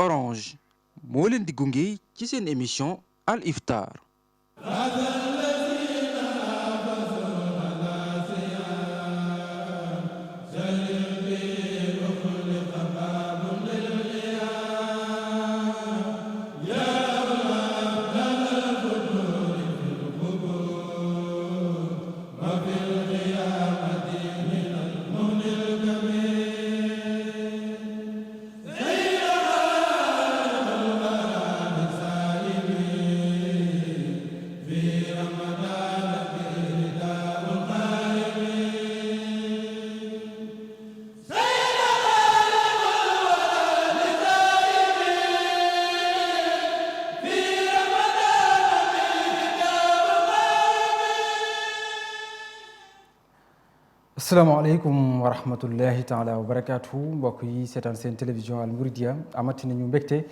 Orange moo leen di gunge ci seen émission Al Iftar. asalaamaaleykum wa rahmatullahi taala wa barakaatu mbokk yi seetaan seen télévision Al Mouridiyyah amati nañu mbégte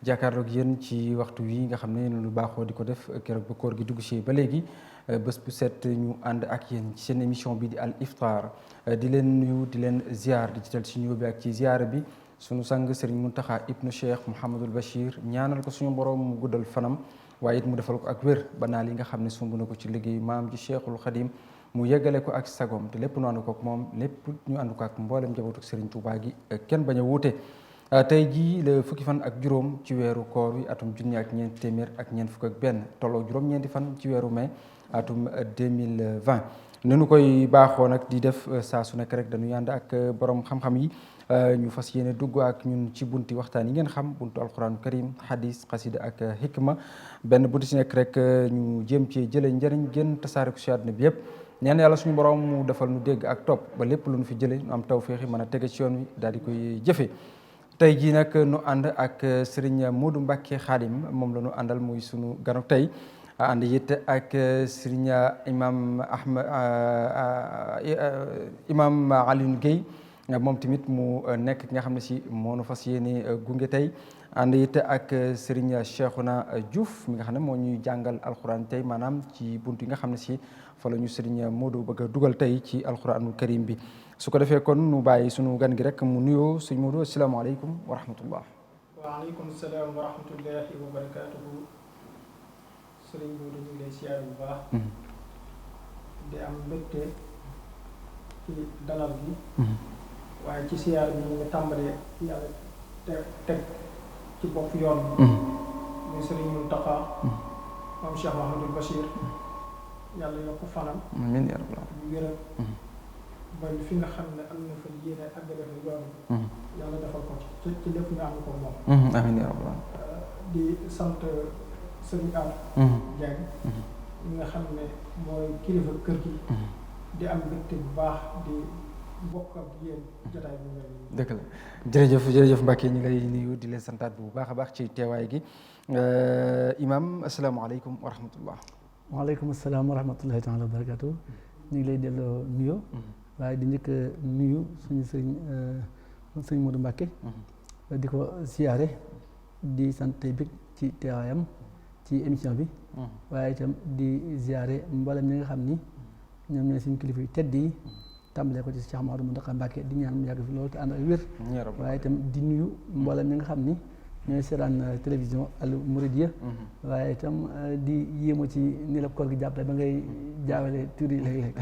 jàkkaarloog yéen ci waxtu wi nga xam ne lu baaxoo di ko def keroog ba koor gi dugg si ba léegi bés bu set ñu ànd ak yéen ci seen émission bi di Al Iftar di leen nuyu di leen ziar di jiital ci nuyoo bi ak ci ziar bi sunu sang Serigne Mountakha ibnu Cheikh Mouhamadul Bachir ñaanal ko suñu borom mu guddal fanam waaye it mu defal ko ak wér ba naa li nga xam ne sumb na ko ci liggéey maam ji Cheikhul Khadim mu yeggale ko ak sagom te lépp nu ànd ko ak moom lépp ñu ànd ko ak mboolem njabootu Serigne Touba gi kenn bañ a wuute. tey jii la fukki fan ak juróom ci weeru koor wi atum junni ak ñeenti téeméer ak ñeent fukk ak benn tolloo juróom-ñeenti fan ci weeru mai atum 2020. ni nu koy baaxoo nag di def saa su nekk rek dañuy ànd ak borom xam-xam yi ñu fas yéene dugg ak ñun ci bunti waxtaan yi ngeen xam buntu alquran karim hadis xasida ak hikma benn bunti si nekk rek ñu jéem ci jëlee njëriñ gën tasaare ko ci àdduna bi yëpp. ñaan yàlla suñu borom mu defal nu dégg ak topp ba lépp lu nu fi jëlee nu am tawféexi mën a tege ci yoon wi daal di koy jëfe tey jii nag nu ànd ak Serigne Modou Mbacké Khadim moom la ñu àndal muy sunu ganu tey ànd it ak Serigne imam Alioune Guèye moom tamit mu nekk ki nga xam ne si moo nu fas yéene gunge tey ànd it ak Serigne Cheikhouna Diouf mi nga xam ne moo ñuy jàngal alxuraan tey maanaam ci buntu yi nga xam ne si fa la ñu Serigne Modou bëgg a dugal tey ci alxuraanul karim bi su ko defee kon nu bàyyi sunu gan gi rek mu nuyoo sëñ Modou asalaamaaleykum wa rahmatullah. waaleykum salaam wa rahmatullahi wa barakaatuhu. Serigne Modou ñu ngi lay siyaare bu baax. di am mbégte ci dalal gi. waaye ci siyaar bi ñu ngi tàmbalee yàlla teg ci bopp yoon bi. muy Serigne Mountakha. moom Cheikh Mouhamadul Bachir. yàlla yokk fanam. amiin yaa rabbal aalamiin wéral ba fi nga xam ne am na fa yéene ak def yoon bi. yàlla defal ko ci lépp nga am ko moom. amiin yaa rabbal di sant Serigne Ar. Diagne. ñi nga xam ne mooy kilifa kër gi. di am mbégte bu baax di bokk ak yéen jotaay bu mel nii. dëgg la jërëjëf Mbacké ñu lay nuyu di leen santaat bu baax a baax ci teewaay gi imam asalaamaaleykum wa rahmatullah. waaleykum salaam wa rahmatullahi taala wa barakatu ñu ngi lay delloo nuyoo waaye di njëkk nuyu suñu sëñ Modou Mbacké di ko siyaare di sant tey bég ci teewaayam ci émission bi waaye itam di siyaare mboolem ñi nga xam ni ñoom ñooy suñu kilifa yu tedd yi tàmbalee ko ci Cheikh Mouhamadou Mountakha Mbacké di ñaan mu yàgg fi loolu te ànd ak wér waaye itam di nuyu mboolem ñi nga xam ni ñooy seetaan télévision Al Mouridiyyah waaye itam di yéemu ci ni la koor gi jàppale ba ngay jaawale tur yi léeg-léeg.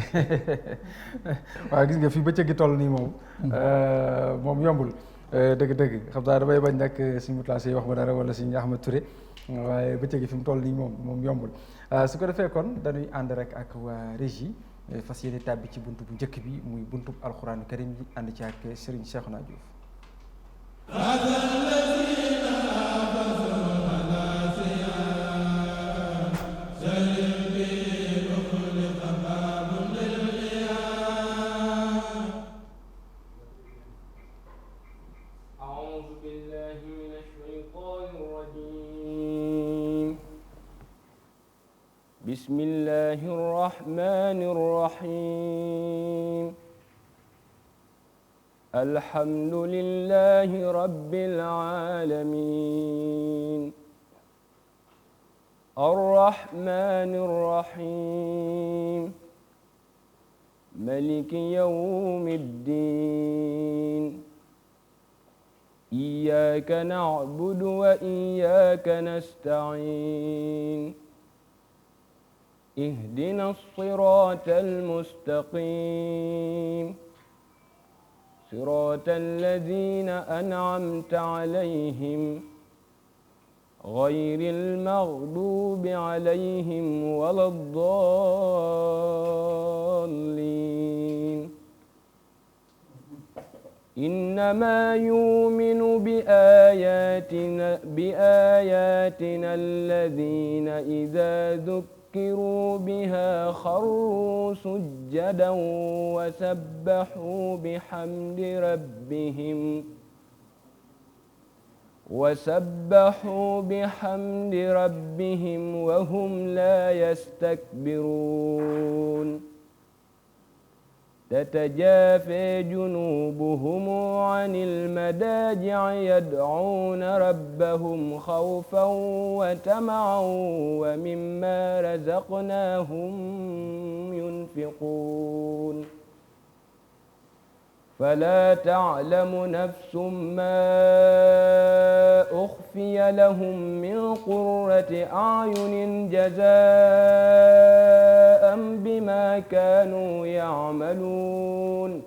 waaw gis nga fi bëccëg gi toll nii moom yombul dëgg-dëgg xam naa damay bañ nag suñu mutlaas yi wax ba dara wala suñu Ahmed Touré waaye bëccëg gi fi mu toll nii moom yombul su ko defee kon dañuy ànd rek ak waa régie fas yéene tàbbi ci buntu bu njëkk bi muy buntu alxuraanu karim bi ànd ci ak Serigne Cheikhouna Diouf. بسم الله الرحمن الرحيم الحمد لله رب العالمين الرحمن الرحيم ملك يوم الدين إياك نعبد وإياك نستعين اهدنا الصراط المستقيم صراط الذين أنعمت عليهم غير المغضوب عليهم ولا الضالين إنما يؤمن بآياتنا الذين إذا ذكروا بها خروا سجدا وسبحوا بحمد ربهم وهم لا يستكبرون تتجافى جنوبهم عن المضاجع يدعون ربهم خوفا وطمعا ومما رزقناهم ينفقون فلا تعلم نفس ما أخفي لهم من قرة أعين جزاء بما كانوا يعملون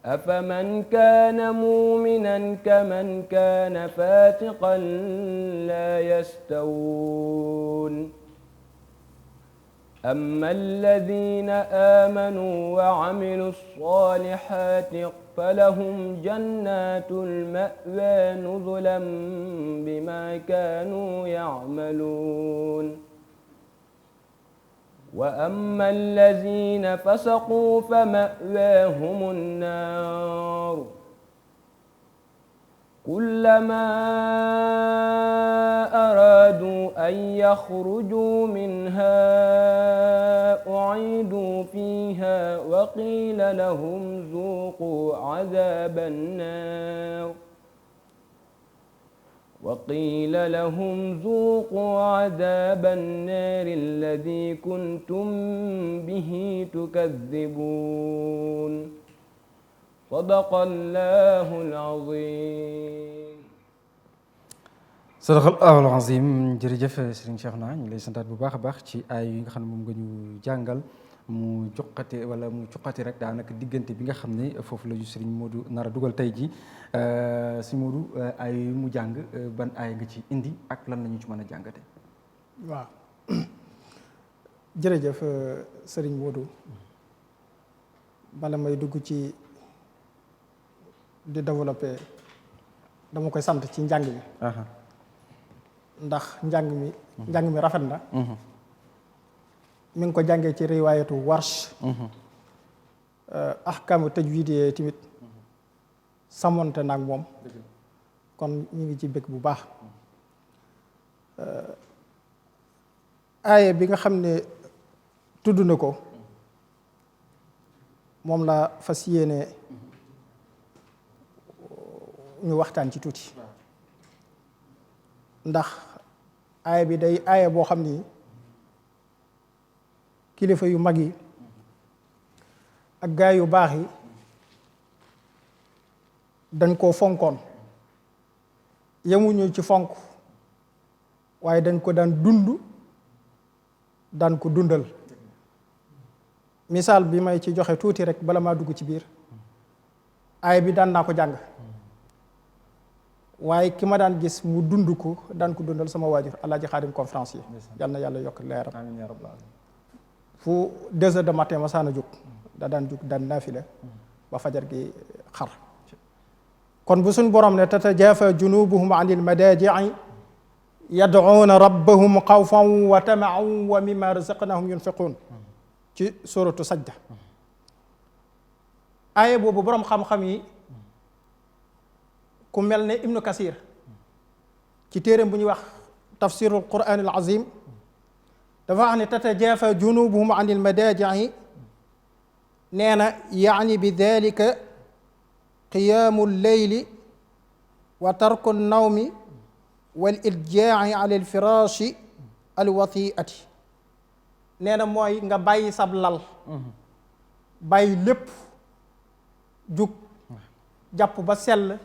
أفمن كان مؤمنا كمن كان فاسقا لا يستوون أما الذين آمنوا وعملوا الصالحات فلهم جنات المأوى نزلا بما كانوا يعملون وأما الذين فسقوا فمأواهم النار كلما أرادوا أن يخرجوا منها أعيدوا فيها وقيل لهم ذوقوا عذاب النار الذي كنتم به تكذبون صدق الله العظيم. sadaqallahul azim. Jërëjëf Serigne Cheikhouna ñu lay santaat bu baax a baax ci ay yi nga xam ne moom nga ñu jàngal mu cuqati rek daanaka diggante bi nga xam ne foofu la ñu Serigne Modou nar a dugal tey ji Serigne Modou ay mu jàng ban ay nga ci indi ak lan la ñu ci mën a jàngate. waaw jërëjëf Serigne Modou bala may dugg ci di développé dama koy sant ci njàng mi ndax njàng mi rafet na mi ngi ko jàngee ci riwaayatu Warsh ahkaamu tajwiid yee tamit samonte nag moom kon ñu ngi ci bëgg bu baax aaye bi nga xam ne tudd na ko moom la fas yéene ñu waxtaan ci tuuti ndax aaya bi day aaya boo xam ni kilifa yu mag yi ak gaay yu baax yi dañ koo fonkoon yemuñu ci fonk waaye dañ ko daan dund daan ko dundal misaal bi may ci joxe tuuti rek bala maa dugg ci biir aaya bi daan naa ko jàng waaye ki ma daan gis mu dund ko daan ko dundal sama waajur Alaaji Xaadim conférencier yal na yàlla yokk leeram amiin yaa rabbal aalamiin fu 2 heures de matin ma saana jóg da daan jóg daan naafila ba fajar gi xar kon bu suñ borom ne tatajaafa junubuhum anil madaaji'i yad'uuna rabbahum xawfan wa tama'an wa mimma razaqnahum yunfiquun ci suratu sajda aaye boobu borom xam-xam yi ku mel ne Ibnu Kasir ci téeréem bu ñuy wax tafsirul Qur'aan al azim dafa wax ne tatajaafa junubuhum an il madaaji'i nee na yaani bi dalika qiyaamu lleyli wa tarku nnawmi wal idjaa'i ala al firaashi al wati'ati nee na mooy nga bàyyi sab lal bàyyi lépp jug jàpp ba sell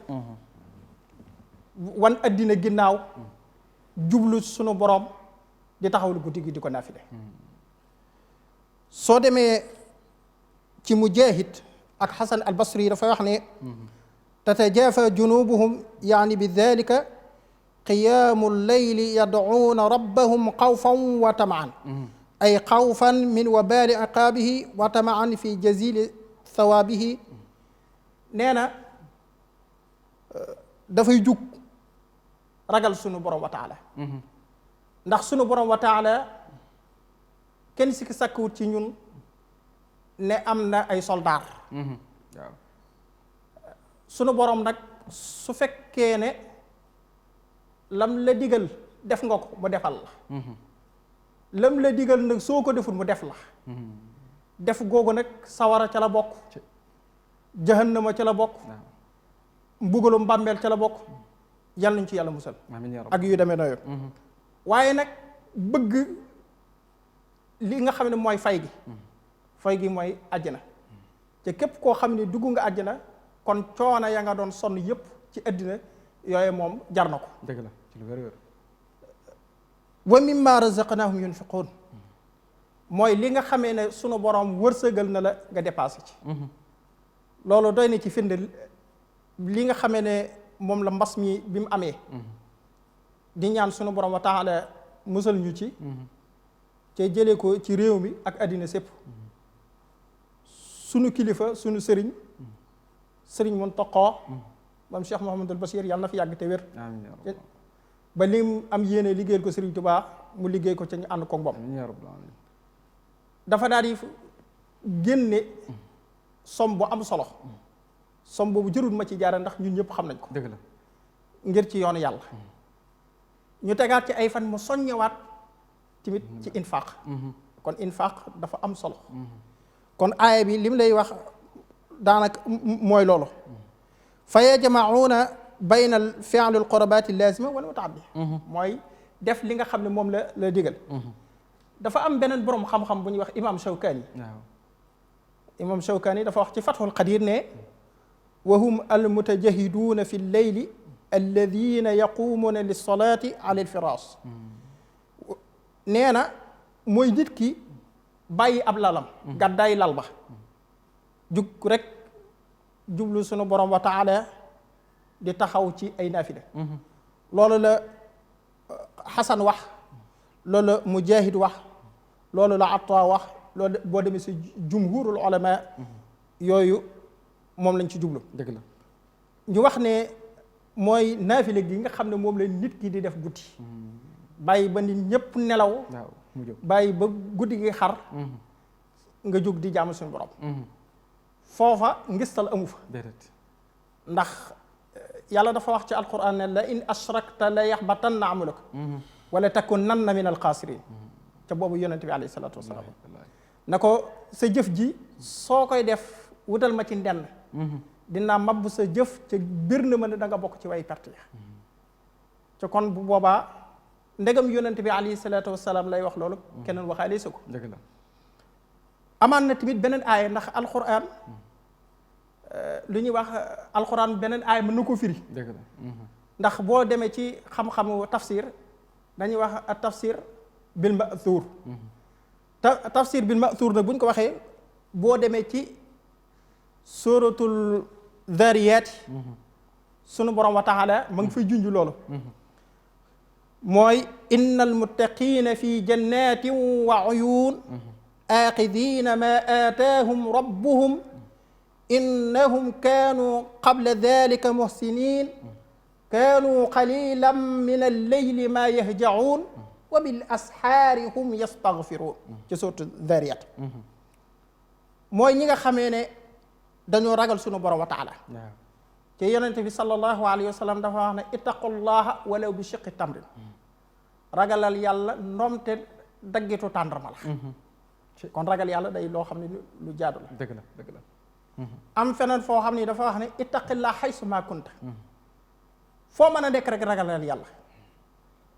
wan addina ginnaaw jublu sunu borom di taxawlu guddi gi di ko naafile soo demee ci Mujaahid ak Xasan al Basri dafay wax ne tatajaafa junubuhum yaani bi dalika qiyaamu llayli yadcuuna rabbahum xawfan wa tamaan ay xawfan min wabaali iqaabihi wa tamaan fi jazili thawaabihi nee na dafay jug ragal sunu borom wa taala ndax sunu borom wa taala kenn sikki sàkkwut ci ñun ne am na ay soldaar waaw sunu borom nag su fekkee ne lam la digal def nga ko mu defal la lam la digal nag soo ko deful mu def la def googu nag sawara ca la bokk jahannama ca la bokk mbugalum bàmmeel ca la bokk yàlla nañ ci yàlla musal ak yu demee noonu waaye nag bëgg li nga xam ne mooy fay gi mooy àjjana te képp koo xam ne dugg nga àjjana kon coono ya nga doon sonn yépp ci àddina yooyu moom jar na ko dëgg la ci lu wér-wér wa mimma razaqnahum yunfiqun mooy li nga xamee ne sunu borom wërsëgal na la nga dépassé ci loolu doy na ci firnde li nga xamee ne moom la mbas mi bi mu amee di ñaan sunu borom wa taala musal ñu ci te jëlee ko ci réew mi ak àddina sépp sunu kilifa sunu sëriñ Muntaqa moom Cheikh Mouhamadul Bachir yàlla na fi yàgg te wér ba lim am yéene liggéeyal ko Sëriñ Tuubaa mu liggéey ko ca ñu ànd ko bopp dafa daal di génne som bu am solo som boobu jërul ma ci jaara ndax ñun ñëpp xam nañ ko dëgg la ngir ci yoonu yàlla ñu tegaat ci ay fan mu soññewaat tamit ci infaq kon infaq dafa am solo kon aaya bi lim lay wax daanaka mooy loolu fa yajma'una bayna al fi'l al qurbat al lazima wal mutaaddi mooy def li nga xam ne moom la digal dafa am beneen borom xam-xam bu ñuy wax imam Shawkani imam Shawkani dafa wax ci Fathul Qadir ne wa hum al mutajahiduuna fi lleyli alladina yaquumuuna lilsolati ala alfiras nee na mooy nit ki bàyyi ab lalam gàddaay lal ba jug rek jublu sunu borom wa taala di taxaw ci ay naafila loolu la Xasan wax loolu la Mujahid wax loolu la Ataa wax loolu boo demee si jumhurul ulama yooyu moom lañ ci jublu dëgg la ñu wax ne mooy naafila gi nga xam ne moom la nit ki di def guddi bàyyi ba nit ñëpp nelaw bàyyi ba guddi gi xar nga jóg di jaamu suñu borom foofa ngistal amu fa ndax yàlla dafa wax ci alquran ne la in ashrakta la yaxbatanna amaluk wala takunanna min alxaasirin ca boobu yonente bi alayhi salaatu wasalaam na ko sa jëf ji soo koy def wutal ma ci ndenn dinaa mabbu sa jëf ca bir na ma ne da nga bokk ci way perte ya ca kon bu boobaa ndegam yonente bi alayhi salaatu wasalaam lay wax loolu keneen waxaale sa ko dëgg la amaan na tamit beneen aaya ndax alquran lu ñuy wax alquran beneen aaya mën na ko firi dëgg la ndax boo demee ci xam-xamu tafsir dañuy wax a tafsir bil ma'thur tafsir bil ma'thur nag bu ñu ko waxee boo demee ci suratul Zariyat sunu borom wa taala ma ngi fay junj loolu mooy innal muttaqina fi jannatin wa uyun aaxidina ma aataahum rabbuhum innahum kaanu qabla dalika muhsinin kaanu qalilan min alleyli ma yahjacuun wa bil asxaari hum yastaghfiruun ci suratu Zariyat mooy ñi nga xamee ne dañoo ragal sunu borom wa taala te yonente bi sallallahu alayhi wa sallam dafa wax ne ittaqullaha walaw bi shiqqi tamrin ragalal yàlla ndoomte daggitu tàndarma la kon ragal yàlla day loo xam ne lu jaadu la dëgg la dëgg la am feneen foo xam ne dafa wax ne ittaqillah haysu ma kunta foo mën a nekk rek ragalal yàlla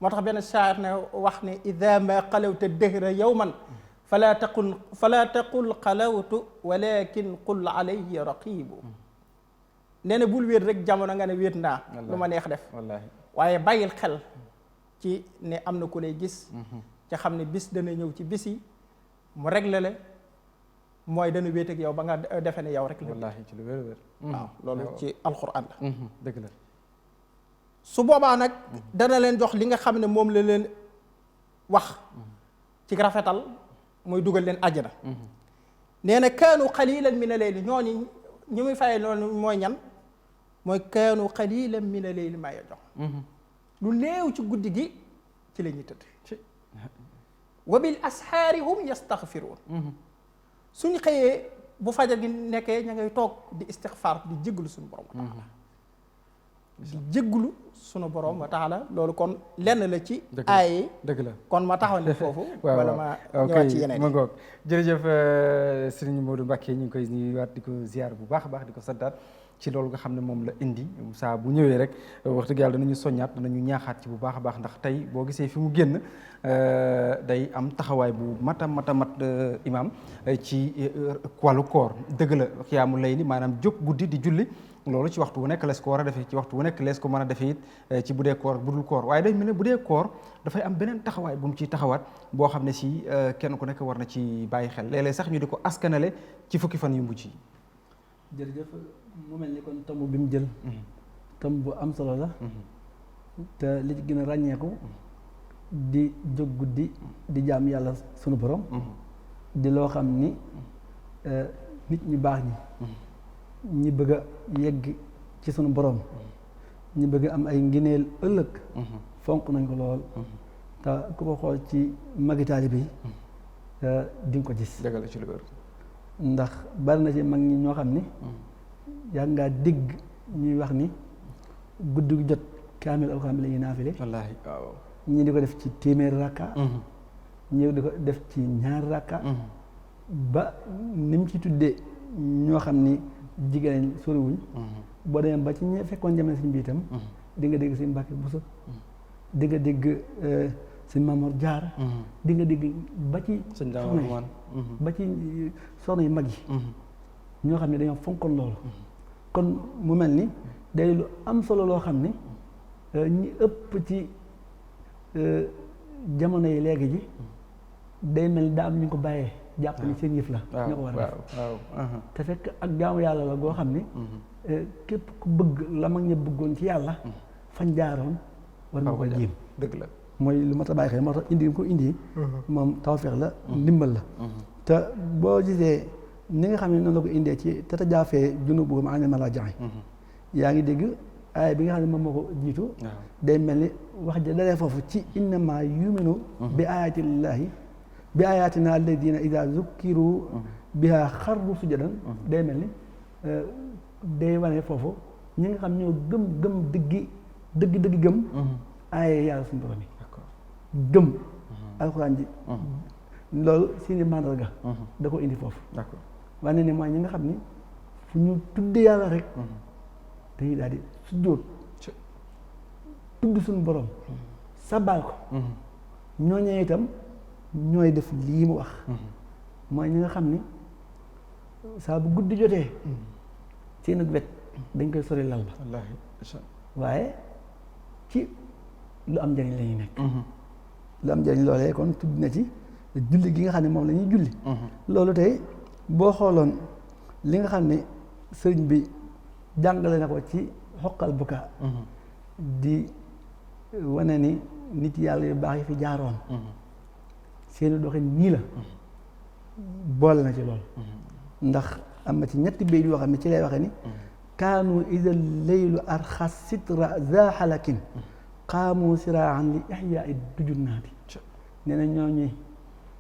moo tax benn shaa'ir ne wax ne ida ma qalawta dëhra yawman fala taqul qalawtu walakin qul alayya raqibu nee na bul wéet rek jamono nga ne wéet naa lu ma neex def waaye bàyyil xel ci ne am na ku lay gis ca xam ne bis dana ñëw ci bis yi mu réglé la mooy dana wéet ak yow ba nga defe ne yow rek la wallaahi ci lu wér waaw loolu ci alxuraan la dëgg la su boobaa nag dana leen jox li nga xam ne moom la leen wax ci rafetal mooy dugal leen àjjana nee na kaanu qalilan min al-layli ñooñu ñu muy fayee loolu mooy ñan mooy kaanu qalilan min al-layli maa yahjaun lu néew ci guddi gi ci la ñuy tëdd wa bil asxaari hum yastaxfiruun suñu xëyee bu fajar gi nekkee ña ngay toog di istixfaar di jégglu suñu borom wa taala di jégglu sunu borom wa taala loolu kon lenn la ci aaye dëgg la kon ma taxaw ni foofu wala ma ñëwaat ci yeneen ma ngoog jërëjëf Serigne Modou Mbacké ñu ngi koy nuyuwaat di ko ziar bu baax a baax di ko santaat ci loolu nga xam ne moom la indi saa bu ñëwee rek wax dëgg yàlla danañu soññaat danañu ñaaxaat ci bu baax a baax ndax tey boo gisee fi mu génn day am taxawaay bu mat imam ci wàllu koor dëgg la xiyaamu layli maanaam jóg guddi di julli loolu ci waxtu wu nekk lees ko war a defee ci waxtu wu nekk lees ko mën a defee it ci bu dee koor bu dul koor waaye day mel ne bu dee koor dafay am beneen taxawaay bu mu ciy taxawaat boo xam ne si kenn ku nekk war na ci bàyyi xel léeg-léeg sax ñu di ko askanale ci fukki fan yu mujj yi. jërëjëf mu mel ni kon tomb bi mu jël tomb bu am solo la te li ci gën a ràññeeku di jóg guddi di jaam yàlla sunu borom di loo xam ni nit ñu baax ñi bëgg a yegg ci sunu borom ñi bëgg am ay ngineel ëllëg fonk nañ ko lool te ku ko xool ci magi taalibe bi di nga ko gis dëgg la ci lu wér ndax bari na ci mag ñi ñoo xam ni yaa ngaa dégg ñuy wax ni guddi gu jot kaamil alxuraan la ñuy naafile wallaahi waaw ñii di ko def ci téeméeri rakka ñii di ko def ci ñaari rakka ba ni mu ci tuddee ñoo xam ni jigéen soriwuñ boo demee ba ci ñi fekkoon jamono si mbiitam di nga dégg si Mbàkke Buso di nga dégg si Mamoor Jaara di nga dégg ba ci ba ci soxna yu mag yi ñoo xam ne dañoo fonkoon loolu kon mu mel ni day lu am solo loo xam ni ñi ëpp ci jamono yi léegi ji day mel ni daa am ñu ko bàyyee jàpp ni seen yëf la ñoo ko war a def te fekk ak jaamu yàlla la goo xam ni képp ku bëgg la mag ña bëggoon ci yàlla fañ jaaroon war nga ko jéem dëgg la mooy lu mat a bàyyi xel moo tax indi ko indi moom tawfeex la ndimbal la te boo gisee ni nga xam ne noonu la ko indee ci tatajaafaa junuubuhum anil madaaji' yaa ngi dégg aaya bi nga xam ne moom moo ko jiitu day mel ni wax ja dalee foofu ci innamaa yu'minu bi aayaatillaahi bi aayaatinaa allaziina izaa zukkiru bihaa xarru sujjadan day mel ni day wane foofu ñi nga xam ñoo gëm dëgg gëm aaya yàlla suñu borom yi gëm alxuraan ji loolu seeni màndarga da ko indi foofu wane ne mooy ñi nga xam ni fu ñu tudd yàlla rek dañuy daal di sujjóot tudd suñu borom sabbaal ko ñooñee itam ñooy def lii mu wax mooy ñi nga xam ni saa bu guddi jotee seen ak wet dañ koy sori lal ba waaye ci lu am njëriñ la ñuy nekk lu am njëriñ loolee kon tudd na ci julli gi nga xam ne moom la ñuy julli loolu tey boo xooloon li nga xam ne sëriñ bi jàngale na ko ci xoqal buka di wane ni nit yàlla yu baax yi fi jaaroon seeni doxin nii la boole na ci loolu ndax am na ci ñetti béy yoo xam ne ci lay waxe ni kaanu ida leylu arxas sitra za xalakin qaamu siraan li ihyaa i dujunnaati nee na ñooñu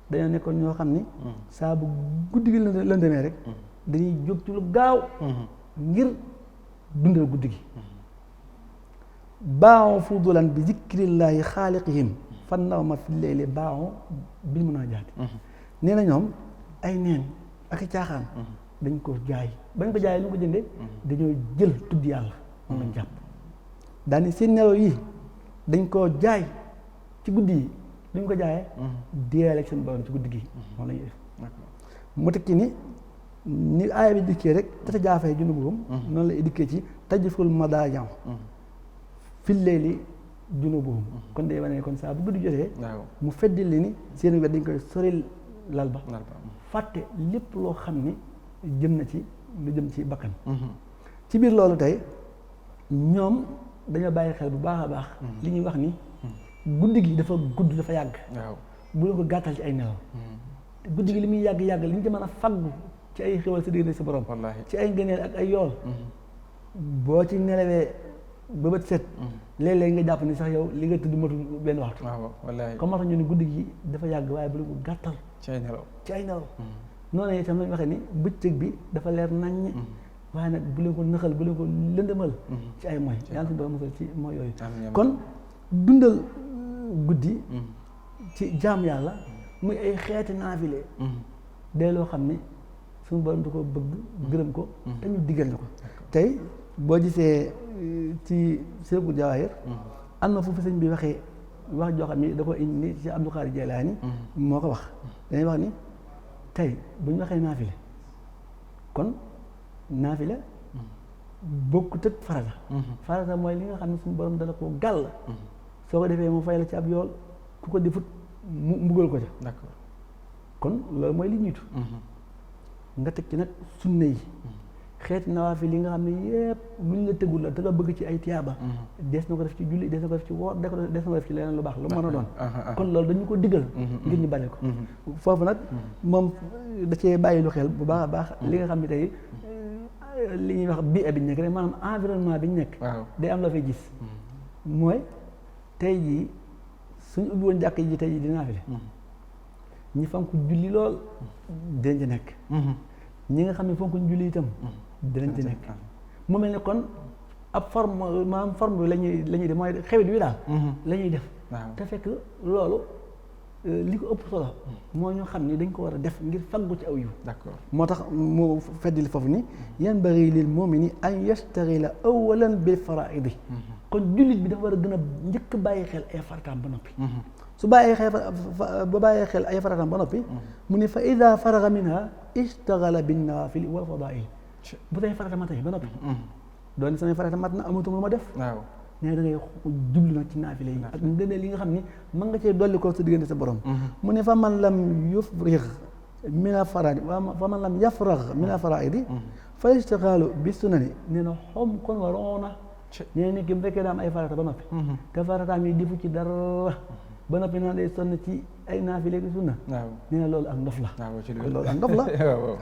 dañoo nekkoon ñoo xam ni saa bu guddi gi lëndëmee rek dañuy jóg ci lu gaaw ngir dundal guddi gi baaxoo fudulan bi zikrillaahi xaaliqihim fan naw ma fi leyli baaxoo bil munaajaati nee na ñoom ay neen ak i caaxaan dañ ko jaay bañ ko jaayee lu ko jëndee dañoo jël tudd yàlla moom lañ jàpp daani seen nelaw yi dañ koo jaay ci guddi yi duñ ko jaayee deeyal ak seen borom ci guddi gi moom la ñuy def mu tekki ni aaya bi dikkee rek tatajaafaa junuubuhum noonu la dikkee ci tajful madaajan fil layli junubuhum kon day wane kon saa bu guddi jotee mu feddil li ni seen wet dañ koy soril lal ba fàtte lépp loo xam ni jëm na ci lu jëm ci bakkan ci biir loolu tey ñoom dañoo bàyyi xel bu baax a baax li ñuy wax ni guddi gi dafa gudd dafa yàgg bu leen ko gàttal ci ay nelaw guddi gi li muy yàgg-yàgg li ñu ci mën a faggu ci ay xéwal sa diggante sa borom ci ay ngëneel ak ay yool boo ci nelawee ba bët set léeg-léeg nga jàpp ni sax yow li nga tudd matul benn waxtu comme moo tax ñu ne guddi gi dafa yàgg waaye bu leen ko gàttal ci ay nelaw noonu itam lañ waxee ni bëccëg bi dafa leer naññ waaye nag bu leen ko nëxal bu leen ko lëndëmal ci ay mooy yàlla suñu borom musal ci mooy yooyu kon dundal guddi ci jaam yàlla muy ay xeeti naafile dee loo xam ni suñu borom da ko bëgg gërëm ko te ñu diggal na ko tey boo gisee ci Sirru Jawaahir am na foofu sëñ bi waxee wax joo xam ni da ko indi ci Abdul Xaadir Jaylaani moo ko wax dañuy wax ni tey bu ñu waxee naafile kon naafile bokkut ak farata mooy li nga xam ne suñu borom dala ko gàll soo ko defee mu fay la ci ab yool ku ko defut mu mbugal ko ca d'accord kon loolu mooy li ñiitu nga teg ci nag sunna yi xeeti nawaafil li nga xam ne yëpp lu ñu la tegul la te nga bëgg ci ay tiyaaba des na ko def ci julli des na ko def ci woor des na ko def ci leneen lu baax lu mën a doon kon loolu dañu ko diggal ngir ñu bari ko foofu nag moom da cee bàyyi lu xel bu baax a baax li nga xam ne tey li ñuy wax bii bi ñu nekk rek maanaam environnement bi ñu nekk day am la fay gis mooy tey jii suñu ubbi woon jàkk ji tey jii di naafile ñi fonk julli lool dinañ ci nekk ñi nga xam ne fonk julli itam dinañ ci nekk mu mel ne kon ab forme maanaam forme bi la ñuy def mooy xewit wi daal la ñuy def te fekk loolu li ko ëpp solo moo ñu xam ni dañ ko war a def ngir faggu ci aw yiw d'accord moo tax mu feddil foofu ni yanbaghi lil mu'mini an yastaghila awalan bil fara'idi kon jullit bi dafa war a gën a njëkk bàyyi xel ay farataam ba noppi su bàyyee xel ay farataam ba noppi mu ne fa ida faraga minha istaghala bin nawafil wal fadail bu tey farata ma tey ba noppi doon samay farata mat na amatuma lu ma def nee da ngay jublu nag ci naafile yi ak ngëneel li nga xam ni mën nga cee dolli ko sa diggante sa borom mu ne fa man lam yufrigh min al faraid fa man lam yafragh min al faraidi fa istighalu bi sunani nee na xom kon waroona nee na ki bu fekkee daa am ay farata ba noppi te farataam yi defu ci dara ba noppi naan day sonn ci ay naafile ki sunna nee na loolu ak ndof la loolu ak ndof la